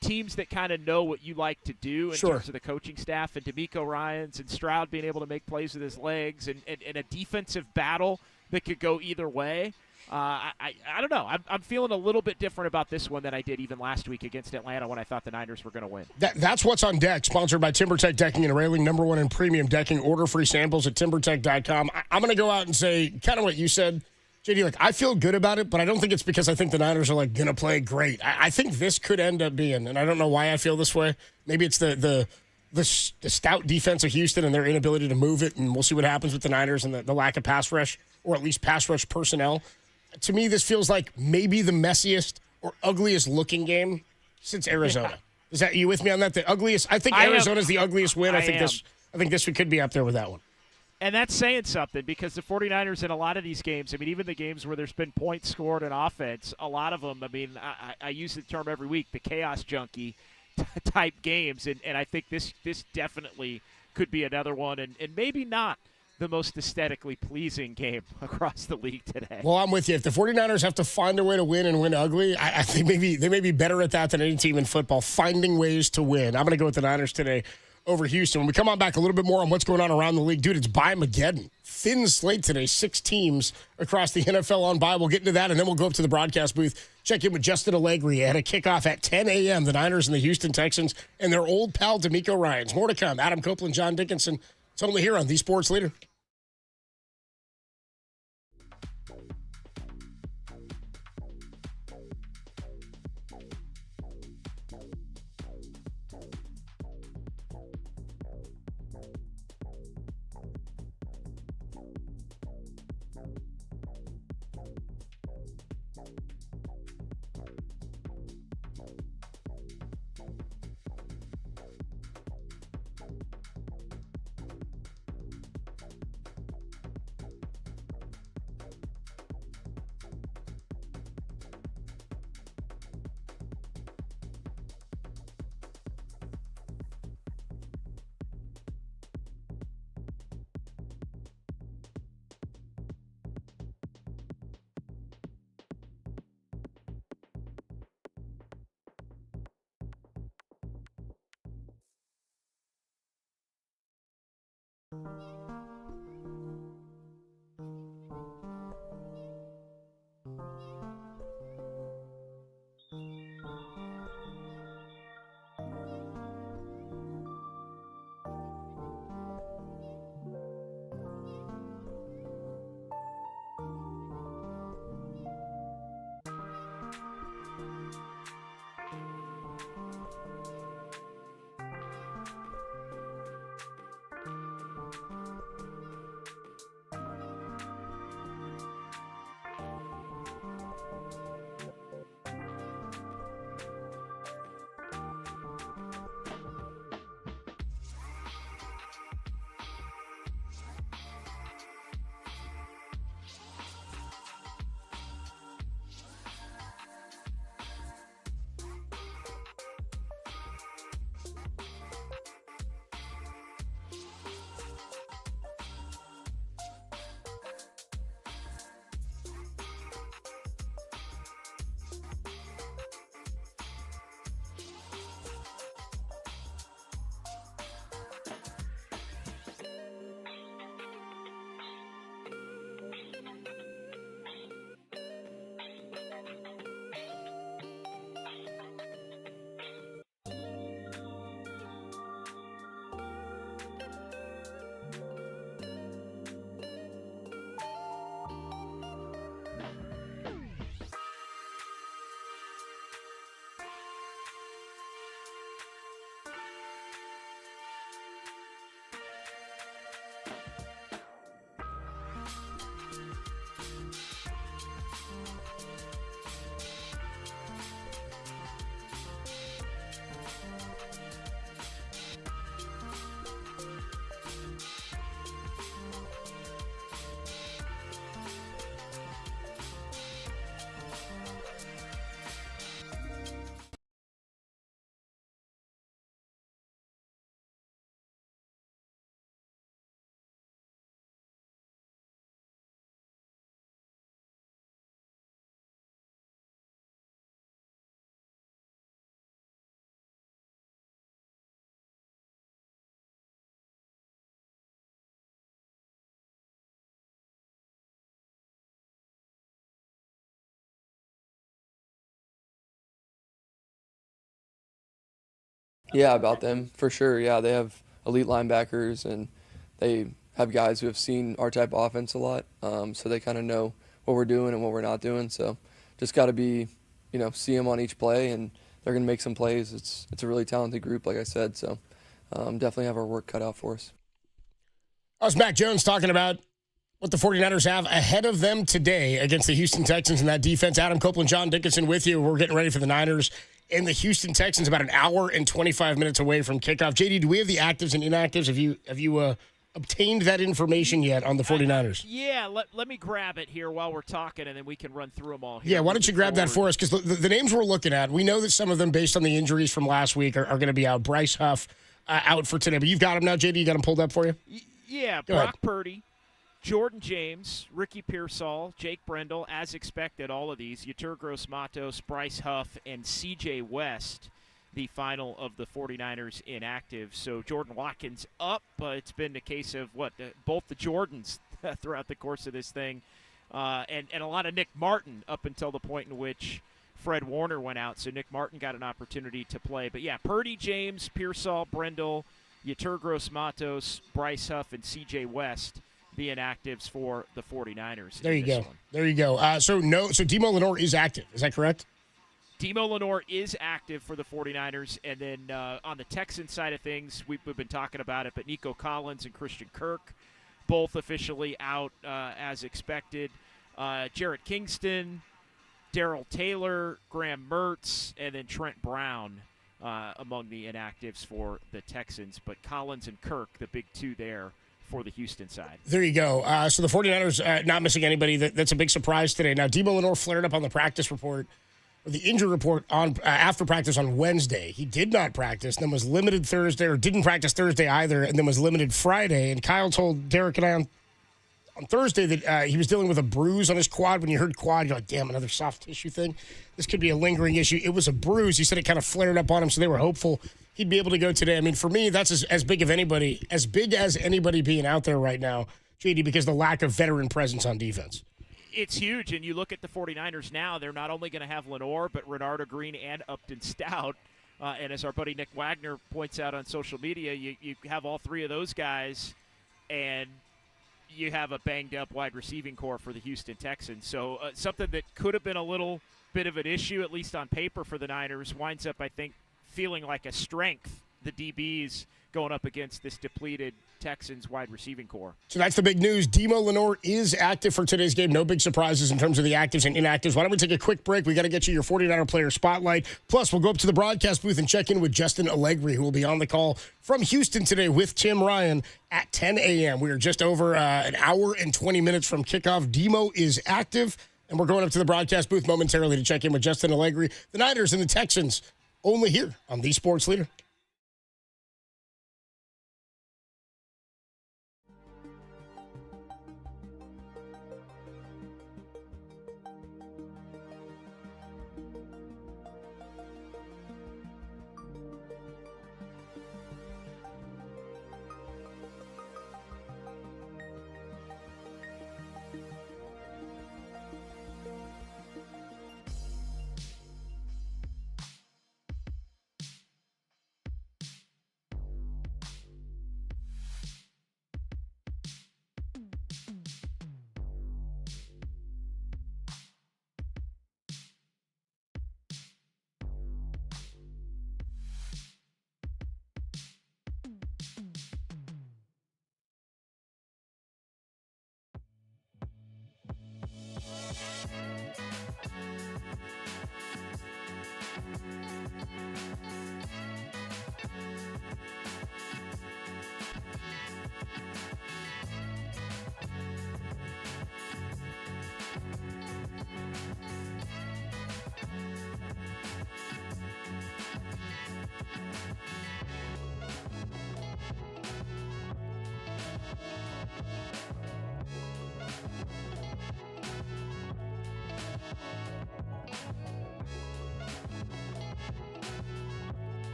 teams that kind of know what you like to do in terms of the coaching staff, and DeMeco Ryans and Stroud being able to make plays with his legs, and a defensive battle that could go either way. I don't know. I'm feeling a little bit different about this one than I did even last week against Atlanta when I thought the Niners were going to win. That's what's on deck, sponsored by TimberTech Decking and Railing, #1 in premium decking. Order free samples at timbertech.com. I'm going to go out and say kind of what you said, JD. I feel good about it, but I don't think it's because I think the Niners are going to play great. I think this could end up being, and I don't know why I feel this way. Maybe it's the stout defense of Houston and their inability to move it, and we'll see what happens with the Niners and the lack of pass rush, or at least pass rush personnel. To me, this feels like maybe the messiest or ugliest looking game since Arizona. Yeah. Is that you with me on that? The ugliest? I think Arizona's the ugliest win. I think this could be up there with that one. And that's saying something, because the 49ers in a lot of these games, even the games where there's been points scored in offense, a lot of them, I use the term every week, the chaos junkie type games. And I think this definitely could be another one, and maybe not the most aesthetically pleasing game across the league today. Well, I'm with you. If the 49ers have to find a way to win and win ugly, I think maybe they may be better at that than any team in football, finding ways to win. I'm going to go with the Niners today over Houston. When we come on back a little bit more on what's going on around the league, dude, it's Bye-Mageddon. Thin slate today, 6 teams across the NFL on bye. We'll get into that, and then we'll go up to the broadcast booth, check in with Justin Allegri at a kickoff at 10 a.m., the Niners and the Houston Texans, and their old pal DeMeco Ryans. More to come. Adam Copeland, John Dickinson. It's only here on The Sports Leader. Yeah, about them, for sure. Yeah, they have elite linebackers, and they have guys who have seen our type of offense a lot, so they kind of know what we're doing and what we're not doing. So just got to be, see them on each play, and they're going to make some plays. It's a really talented group, like I said, so definitely have our work cut out for us. That was Mac Jones talking about what the 49ers have ahead of them today against the Houston Texans and that defense. Adam Copeland, John Dickinson with you. We're getting ready for the Niners and the Houston Texans about an hour and 25 minutes away from kickoff. JD, do we have the actives and inactives? Have you obtained that information yet on the 49ers? Yeah, let me grab it here while we're talking, and then we can run through them all here. Yeah, why don't you grab that for us? Because the names we're looking at, we know that some of them, based on the injuries from last week, are going to be out. Bryce Huff out for today. But you've got them now, JD? You got them pulled up for you? Yeah, Go Brock ahead. Purdy, Jordan James, Ricky Pearsall, Jake Brendel, as expected, all of these. Yetur Gross-Matos, Bryce Huff, and C.J. West, the final of the 49ers inactive. So Jordan Watkins up, but it's been a case of both the Jordans throughout the course of this thing, and a lot of Nick Martin up until the point in which Fred Warner went out. So Nick Martin got an opportunity to play. But yeah, Purdy, James, Pearsall, Brendel, Yetur Gross-Matos, Bryce Huff, and C.J. West, the inactives for the 49ers. There you go. There you go. So Demo Lenore is active. Is that correct? Demo Lenore is active for the 49ers. And then on the Texans side of things, we've been talking about it, but Nico Collins and Christian Kirk both officially out as expected. Jarrett Kingston, Darrell Taylor, Graham Mertz, and then Trent Brown among the inactives for the Texans. But Collins and Kirk, the big two there for the Houston side. There you go. So the 49ers not missing anybody. That's a big surprise today. Now, Demo Lenore flared up on the practice report, or the injury report on after practice on Wednesday. He did not practice, then was limited Thursday, or didn't practice Thursday either, and then was limited Friday. And Kyle told Derek and I on Thursday that he was dealing with a bruise on his quad. When you heard quad, you're like, damn, another soft tissue thing. This could be a lingering issue. It was a bruise. He said it kind of flared up on him, so they were hopeful he'd be able to go today. I mean, for me, that's as big as anybody being out there right now, JD, because the lack of veteran presence on defense. It's huge, and you look at the 49ers now, they're not only going to have Lenore, but Renardo Green and Upton Stout. And as our buddy Nick Wagner points out on social media, you have all three of those guys, and you have a banged-up wide receiving core for the Houston Texans. So something that could have been a little bit of an issue, at least on paper for the Niners, winds up, I think, feeling like a strength, the DBs going up against this depleted Texans wide receiving core. So that's the big news. Demo Lenore is active for today's game. No big surprises in terms of the actives and inactives. Why don't we take a quick break? We got to get you your 49er player spotlight. Plus, we'll go up to the broadcast booth and check in with Justin Allegri, who will be on the call from Houston today with Tim Ryan at 10 a.m. We are just over an hour and 20 minutes from kickoff. Demo is active, and we're going up to the broadcast booth momentarily to check in with Justin Allegri, the Niners and the Texans, only here on The Sports Leader.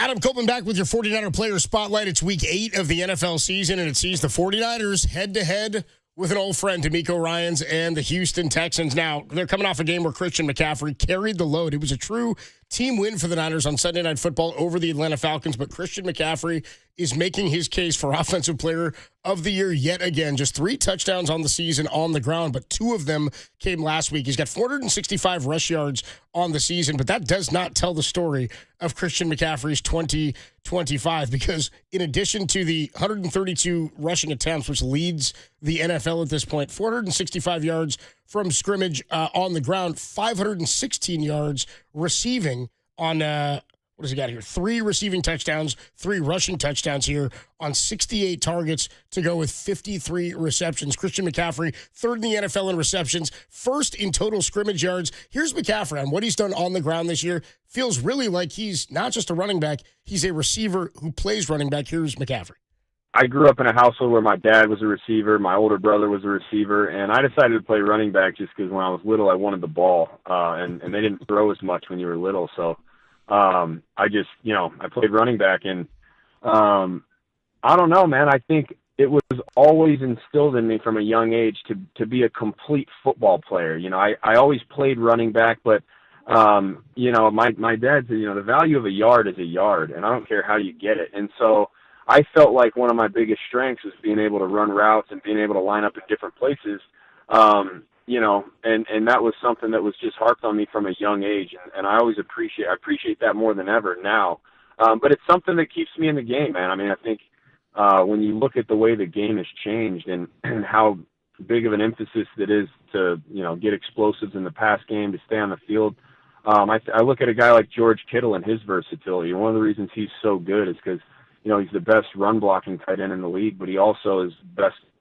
Adam Copeland back with your 49er player spotlight. It's week 8 of the NFL season, and it sees the 49ers head-to-head with an old friend, D'Amico Ryans, and the Houston Texans. Now, they're coming off a game where Christian McCaffrey carried the load. It was a true team win for the Niners on Sunday Night Football over the Atlanta Falcons, but Christian McCaffrey is making his case for Offensive Player of the Year yet again. Just 3 touchdowns on the season on the ground, but 2 of them came last week. He's got 465 rush yards on the season, but that does not tell the story of Christian McCaffrey's 2025, because in addition to the 132 rushing attempts, which leads the NFL at this point, 465 yards from scrimmage on the ground, 516 yards receiving on what has he got here? 3 receiving touchdowns, 3 rushing touchdowns here on 68 targets to go with 53 receptions. Christian McCaffrey, 3rd in the NFL in receptions, 1st in total scrimmage yards. Here's McCaffrey on what he's done on the ground this year. Feels really like he's not just a running back, he's a receiver who plays running back. Here's McCaffrey. I grew up in a household where my dad was a receiver, my older brother was a receiver, and I decided to play running back just because when I was little I wanted the ball, and they didn't throw as much when you were little, so I just, I played running back, and I don't know, man. I think it was always instilled in me from a young age to be a complete football player. I always played running back, but my dad said, the value of a yard is a yard, and I don't care how you get it. And so I felt like one of my biggest strengths was being able to run routes and being able to line up in different places. And that was something that was just harped on me from a young age, and I always appreciate that more than ever now. But it's something that keeps me in the game, man. I mean, I think when you look at the way the game has changed and how big of an emphasis it is to, get explosives in the pass game, to stay on the field, I look at a guy like George Kittle and his versatility. One of the reasons he's so good is because, he's the best run-blocking tight end in the league, but he also is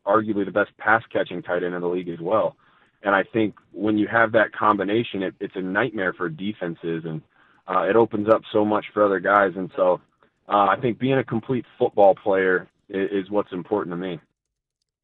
arguably the best pass-catching tight end in the league as well. And I think when you have that combination, it's a nightmare for defenses, and it opens up so much for other guys. And so I think being a complete football player is what's important to me.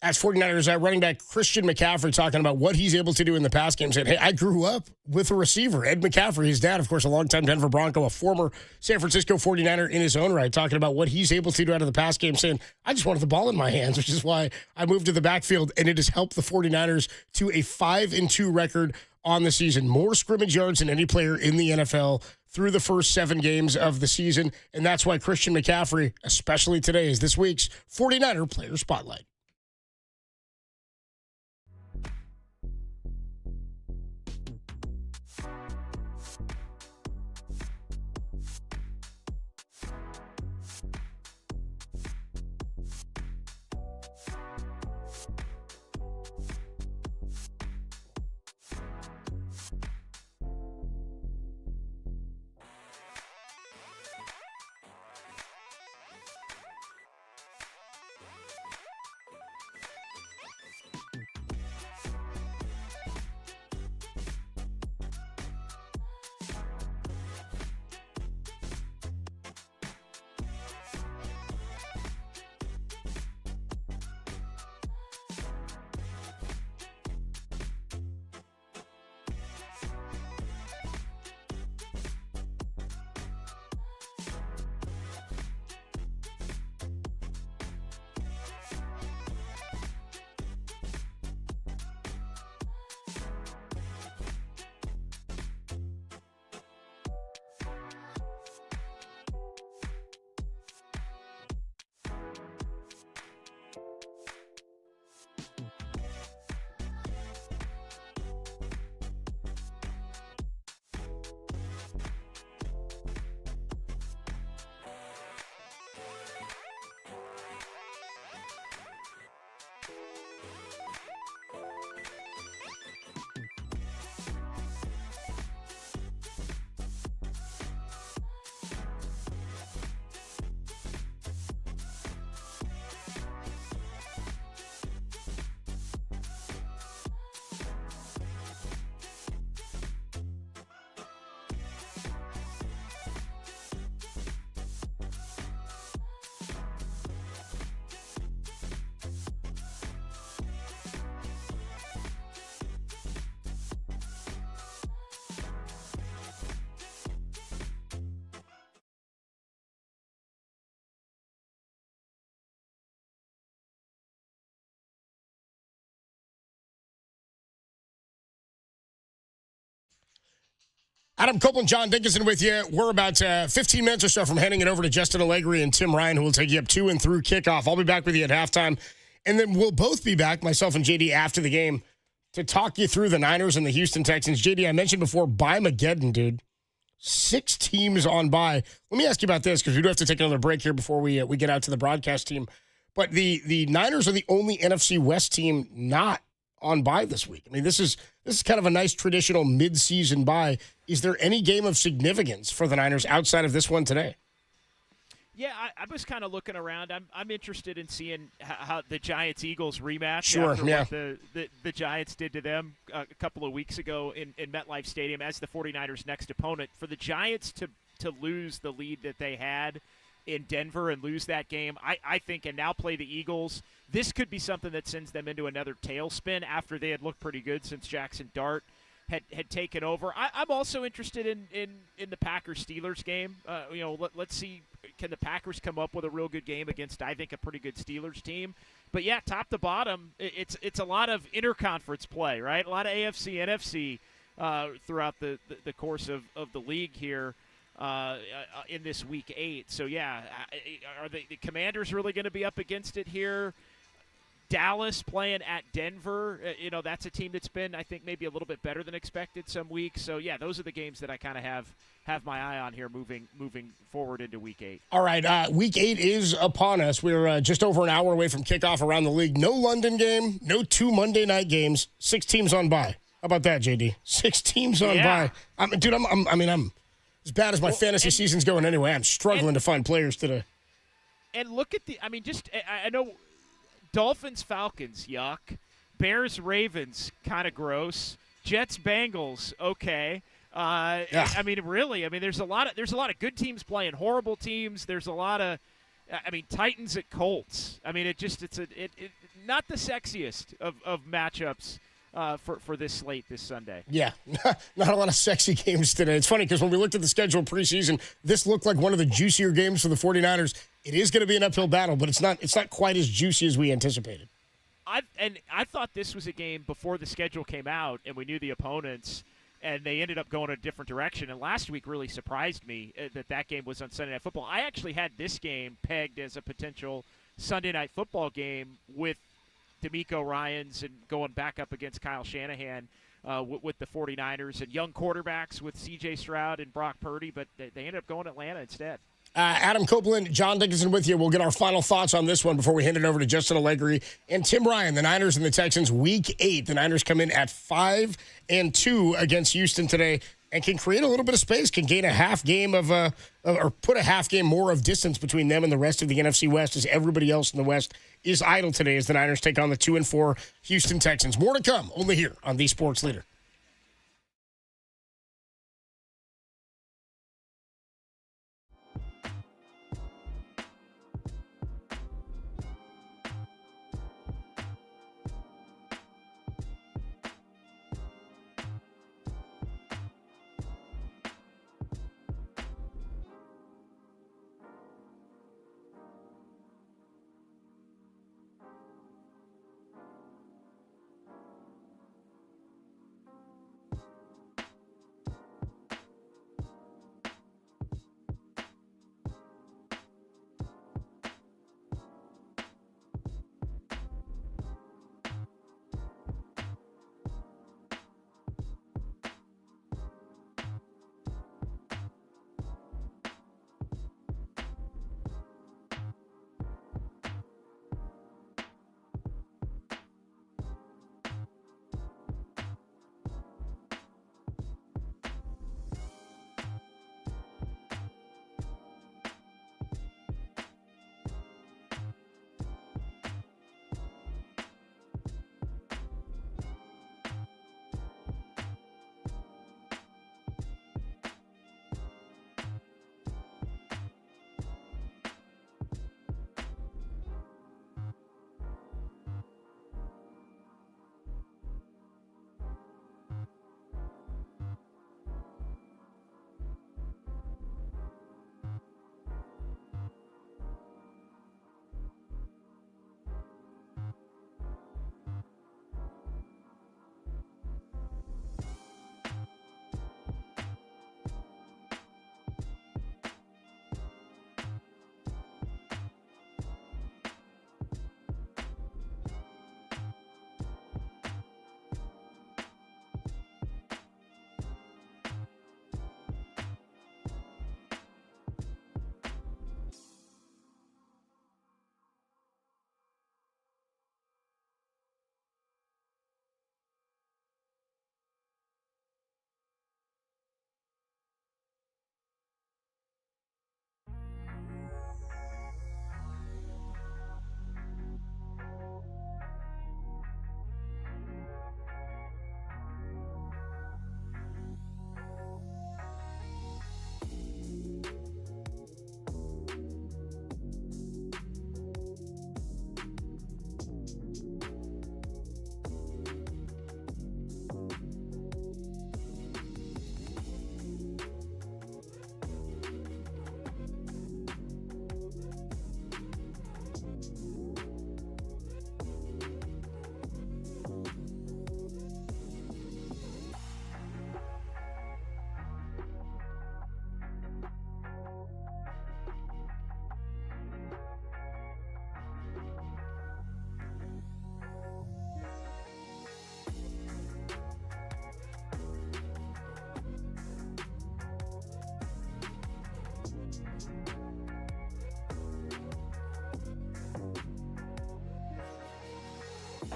As 49ers running back Christian McCaffrey talking about what he's able to do in the pass game, saying, hey, I grew up with a receiver, Ed McCaffrey, his dad, of course, a longtime Denver Bronco, a former San Francisco 49er in his own right, talking about what he's able to do out of the pass game, saying, I just wanted the ball in my hands, which is why I moved to the backfield, and it has helped the 49ers to a 5-2 record on the season. More scrimmage yards than any player in the NFL through the first 7 games of the season, and that's why Christian McCaffrey, especially today, is this week's 49er Player Spotlight. Adam Copeland, John Dickinson with you. We're about 15 minutes or so from handing it over to Justin Allegri and Tim Ryan, who will take you up to and through kickoff. I'll be back with you at halftime. And then we'll both be back, myself and JD, after the game to talk you through the Niners and the Houston Texans. JD, I mentioned before, bye-mageddon, dude. 6 teams on bye. Let me ask you about this, because we do have to take another break here before we get out to the broadcast team. But the Niners are the only NFC West team not on bye this week. I mean, this is kind of a nice traditional mid-season bye. Is there any game of significance for the Niners outside of this one today? Yeah, I was kind of looking around. I'm interested in seeing how the Giants-Eagles rematch Sure, after yeah. what the Giants did to them a couple of weeks ago in MetLife Stadium as the 49ers' next opponent. For the Giants to lose the lead that they had in Denver and lose that game, I think, and now play the Eagles, this could be something that sends them into another tailspin after they had looked pretty good since Jackson Dart had taken over. I'm also interested in the Packers-Steelers game. Let's see, can the Packers come up with a real good game against, I think, a pretty good Steelers team? But, yeah, top to bottom, it's a lot of interconference play, right? A lot of AFC, NFC throughout the course of the league here in this Week 8. So, yeah, are the Commanders really going to be up against it here? Dallas playing at Denver, that's a team that's been, I think, maybe a little bit better than expected some weeks. So, yeah, those are the games that I kind of have my eye on here moving forward into Week 8. All right, Week 8 is upon us. We're just over an hour away from kickoff around the league. No London game, no 2 Monday night games, 6 teams on bye. How about that, JD? 6 teams on bye. I'm as bad as my fantasy season's going anyway. I'm struggling to find players today. And look at I know – Dolphins, Falcons, yuck. Bears, Ravens, kind of gross. Jets, Bengals, okay. I mean, really, there's a lot of good teams playing horrible teams. There's a lot of, Titans at Colts. It's not the sexiest of matchups for this slate this Sunday. Yeah, not a lot of sexy games today. It's funny because when we looked at the schedule preseason, this looked like one of the juicier games for the 49ers. It is going to be an uphill battle, but it's not quite as juicy as we anticipated. I thought this was a game before the schedule came out and we knew the opponents, and they ended up going a different direction. And last week really surprised me that game was on Sunday Night Football. I actually had this game pegged as a potential Sunday Night Football game with D'Amico Ryans and going back up against Kyle Shanahan with the 49ers and young quarterbacks with C.J. Stroud and Brock Purdy, but they ended up going Atlanta instead. Adam Copeland, John Dickinson with you. We'll get our final thoughts on this one before we hand it over to Justin Allegri and Tim Ryan. The Niners and the Texans, Week 8. The Niners come in at 5-2 against Houston today and can create a little bit of space, can gain a half game or put a half game more of distance between them and the rest of the NFC West, as everybody else in the West is idle today as the Niners take on the 2-4 Houston Texans. More to come, only here on The Sports Leader.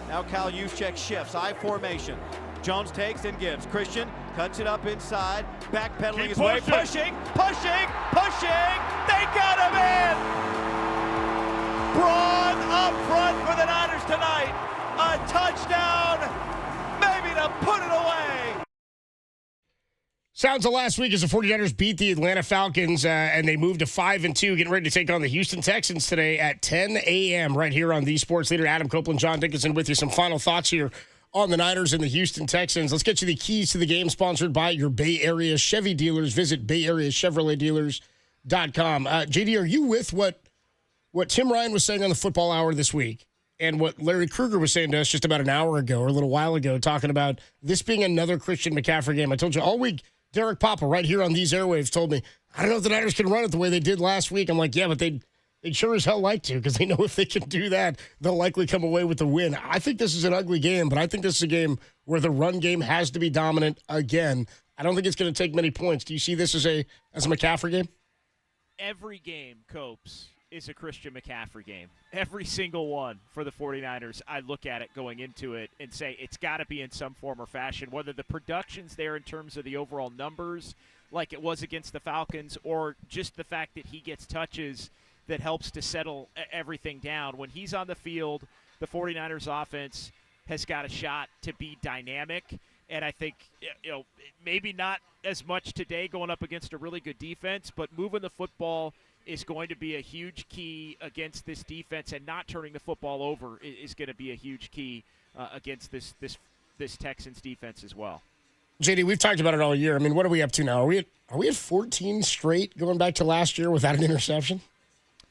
Now Kyle Juszczyk shifts, I formation. Jones takes and gives. Christian cuts it up inside, backpedaling his way, pushing. They got him in! Braun up front for the Niners tonight. A touchdown, maybe to put it away. Sounds of last week as the 49ers beat the Atlanta Falcons and they moved to 5-2, getting ready to take on the Houston Texans today at 10 a.m. right here on the Sports Leader. Adam Copeland, John Dickinson with you. Some final thoughts here on the Niners and the Houston Texans. Let's get you the keys to the game, sponsored by your Bay Area Chevy dealers. Visit BayAreaChevroletDealers.com. JD, are you with what Tim Ryan was saying on the Football Hour this week and what Larry Krueger was saying to us just about an hour ago or a little while ago, talking about this being another Christian McCaffrey game? I told you all week, Derek Papa right here on these airwaves told me, I don't know if the Niners can run it the way they did last week. I'm like, yeah, but they'd sure as hell like to, because they know if they can do that, they'll likely come away with the win. I think this is an ugly game, but I think this is a game where the run game has to be dominant again. I don't think it's going to take many points. Do you see this as a McCaffrey game? Every game, Copes, is a Christian McCaffrey game. Every single one for the 49ers, I look at it going into it and say it's got to be in some form or fashion, whether the production's there in terms of the overall numbers like it was against the Falcons or just the fact that he gets touches that helps to settle everything down. When he's on the field, the 49ers offense has got a shot to be dynamic, and I think maybe not as much today going up against a really good defense, but moving the football is going to be a huge key against this defense, and not turning the football over is going to be a huge key against this Texans defense as well. JD, we've talked about it all year. I mean, what are we up to now? Are we at 14 straight going back to last year without an interception?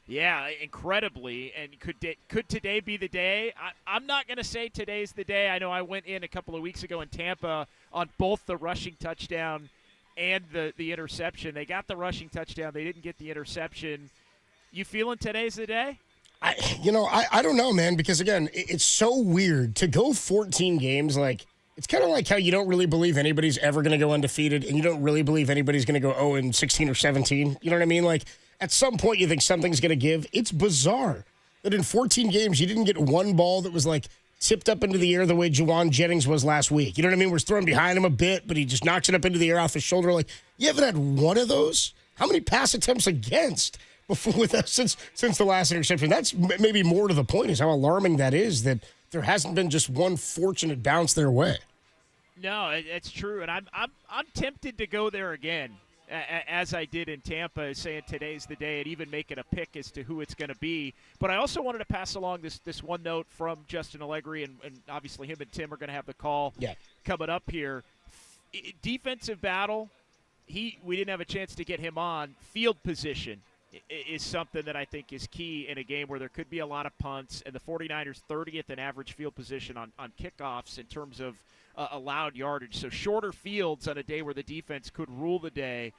Yeah, incredibly. And could today be the day? I'm not going to say today's the day. I know I went in a couple of weeks ago in Tampa on both the rushing touchdown and the interception. They got the rushing touchdown. They didn't get the interception. You feeling today's the day? I don't know, man, because, again, it's so weird to go 14 games. Like, it's kind of like how you don't really believe anybody's ever going to go undefeated, and you don't really believe anybody's going to go 0-16 or 17. You know what I mean? Like, at some point you think something's going to give. It's bizarre that in 14 games you didn't get one ball that was, like, tipped up into the air the way Juwan Jennings was last week. You know what I mean? Where it's thrown behind him a bit, but he just knocks it up into the air off his shoulder. Like, you haven't had one of those? How many pass attempts against with us since the last interception? That's maybe more to the point, is how alarming that is, that there hasn't been just one fortunate bounce their way. No, it's true, and I'm tempted to go there again, as I did in Tampa, saying today's the day, and even making a pick as to who it's going to be. But I also wanted to pass along this one note from Justin Allegri, and obviously him and Tim are going to have the call coming up here. Defensive battle, we didn't have a chance to get him on. Field position is something that I think is key in a game where there could be a lot of punts, and the 49ers 30th in average field position on kickoffs in terms of allowed yardage. So shorter fields on a day where the defense could rule the day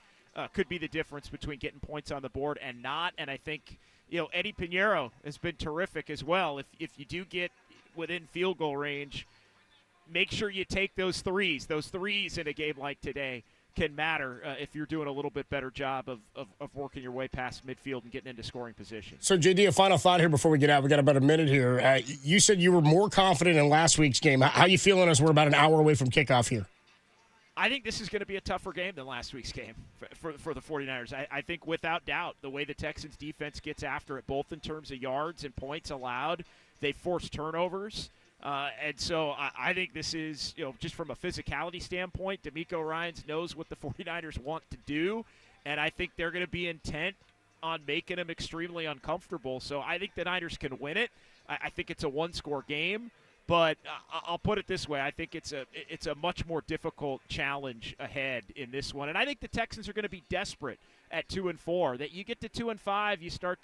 could be the difference between getting points on the board and not. And I think, Eddie Pinheiro has been terrific as well. If you do get within field goal range, make sure you take those threes. Those threes in a game like today can matter if you're doing a little bit better job of working your way past midfield and getting into scoring position. So, JD, a final thought here before we get out. We got about a minute here. You said you were more confident in last week's game. How you feeling as we're about an hour away from kickoff here? I think this is going to be a tougher game than last week's game for the 49ers. I think without doubt the way the Texans defense gets after it, both in terms of yards and points allowed, they force turnovers. And so I think this is, just from a physicality standpoint, DeMeco Ryans knows what the 49ers want to do, and I think they're going to be intent on making him extremely uncomfortable. So I think the Niners can win it. I think it's a one-score game, but I'll put it this way. I think it's a much more difficult challenge ahead in this one. And I think the Texans are going to be desperate at 2-4. That you get to 2-5, you start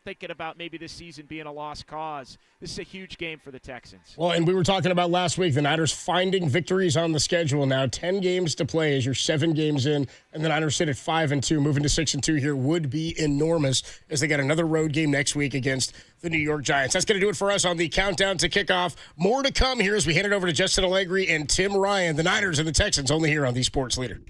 thinking about maybe this season being a lost cause. This is a huge game for the Texans. Well, and we were talking about last week, the Niners finding victories on the schedule now. 10 games to play as you're 7 games in, and the Niners sit at 5-2. Moving to 6-2 here would be enormous as they got another road game next week against the New York Giants. That's going to do it for us on the countdown to kickoff. More to come here as we hand it over to Justin Allegri and Tim Ryan. The Niners and the Texans only here on the Sports Leader.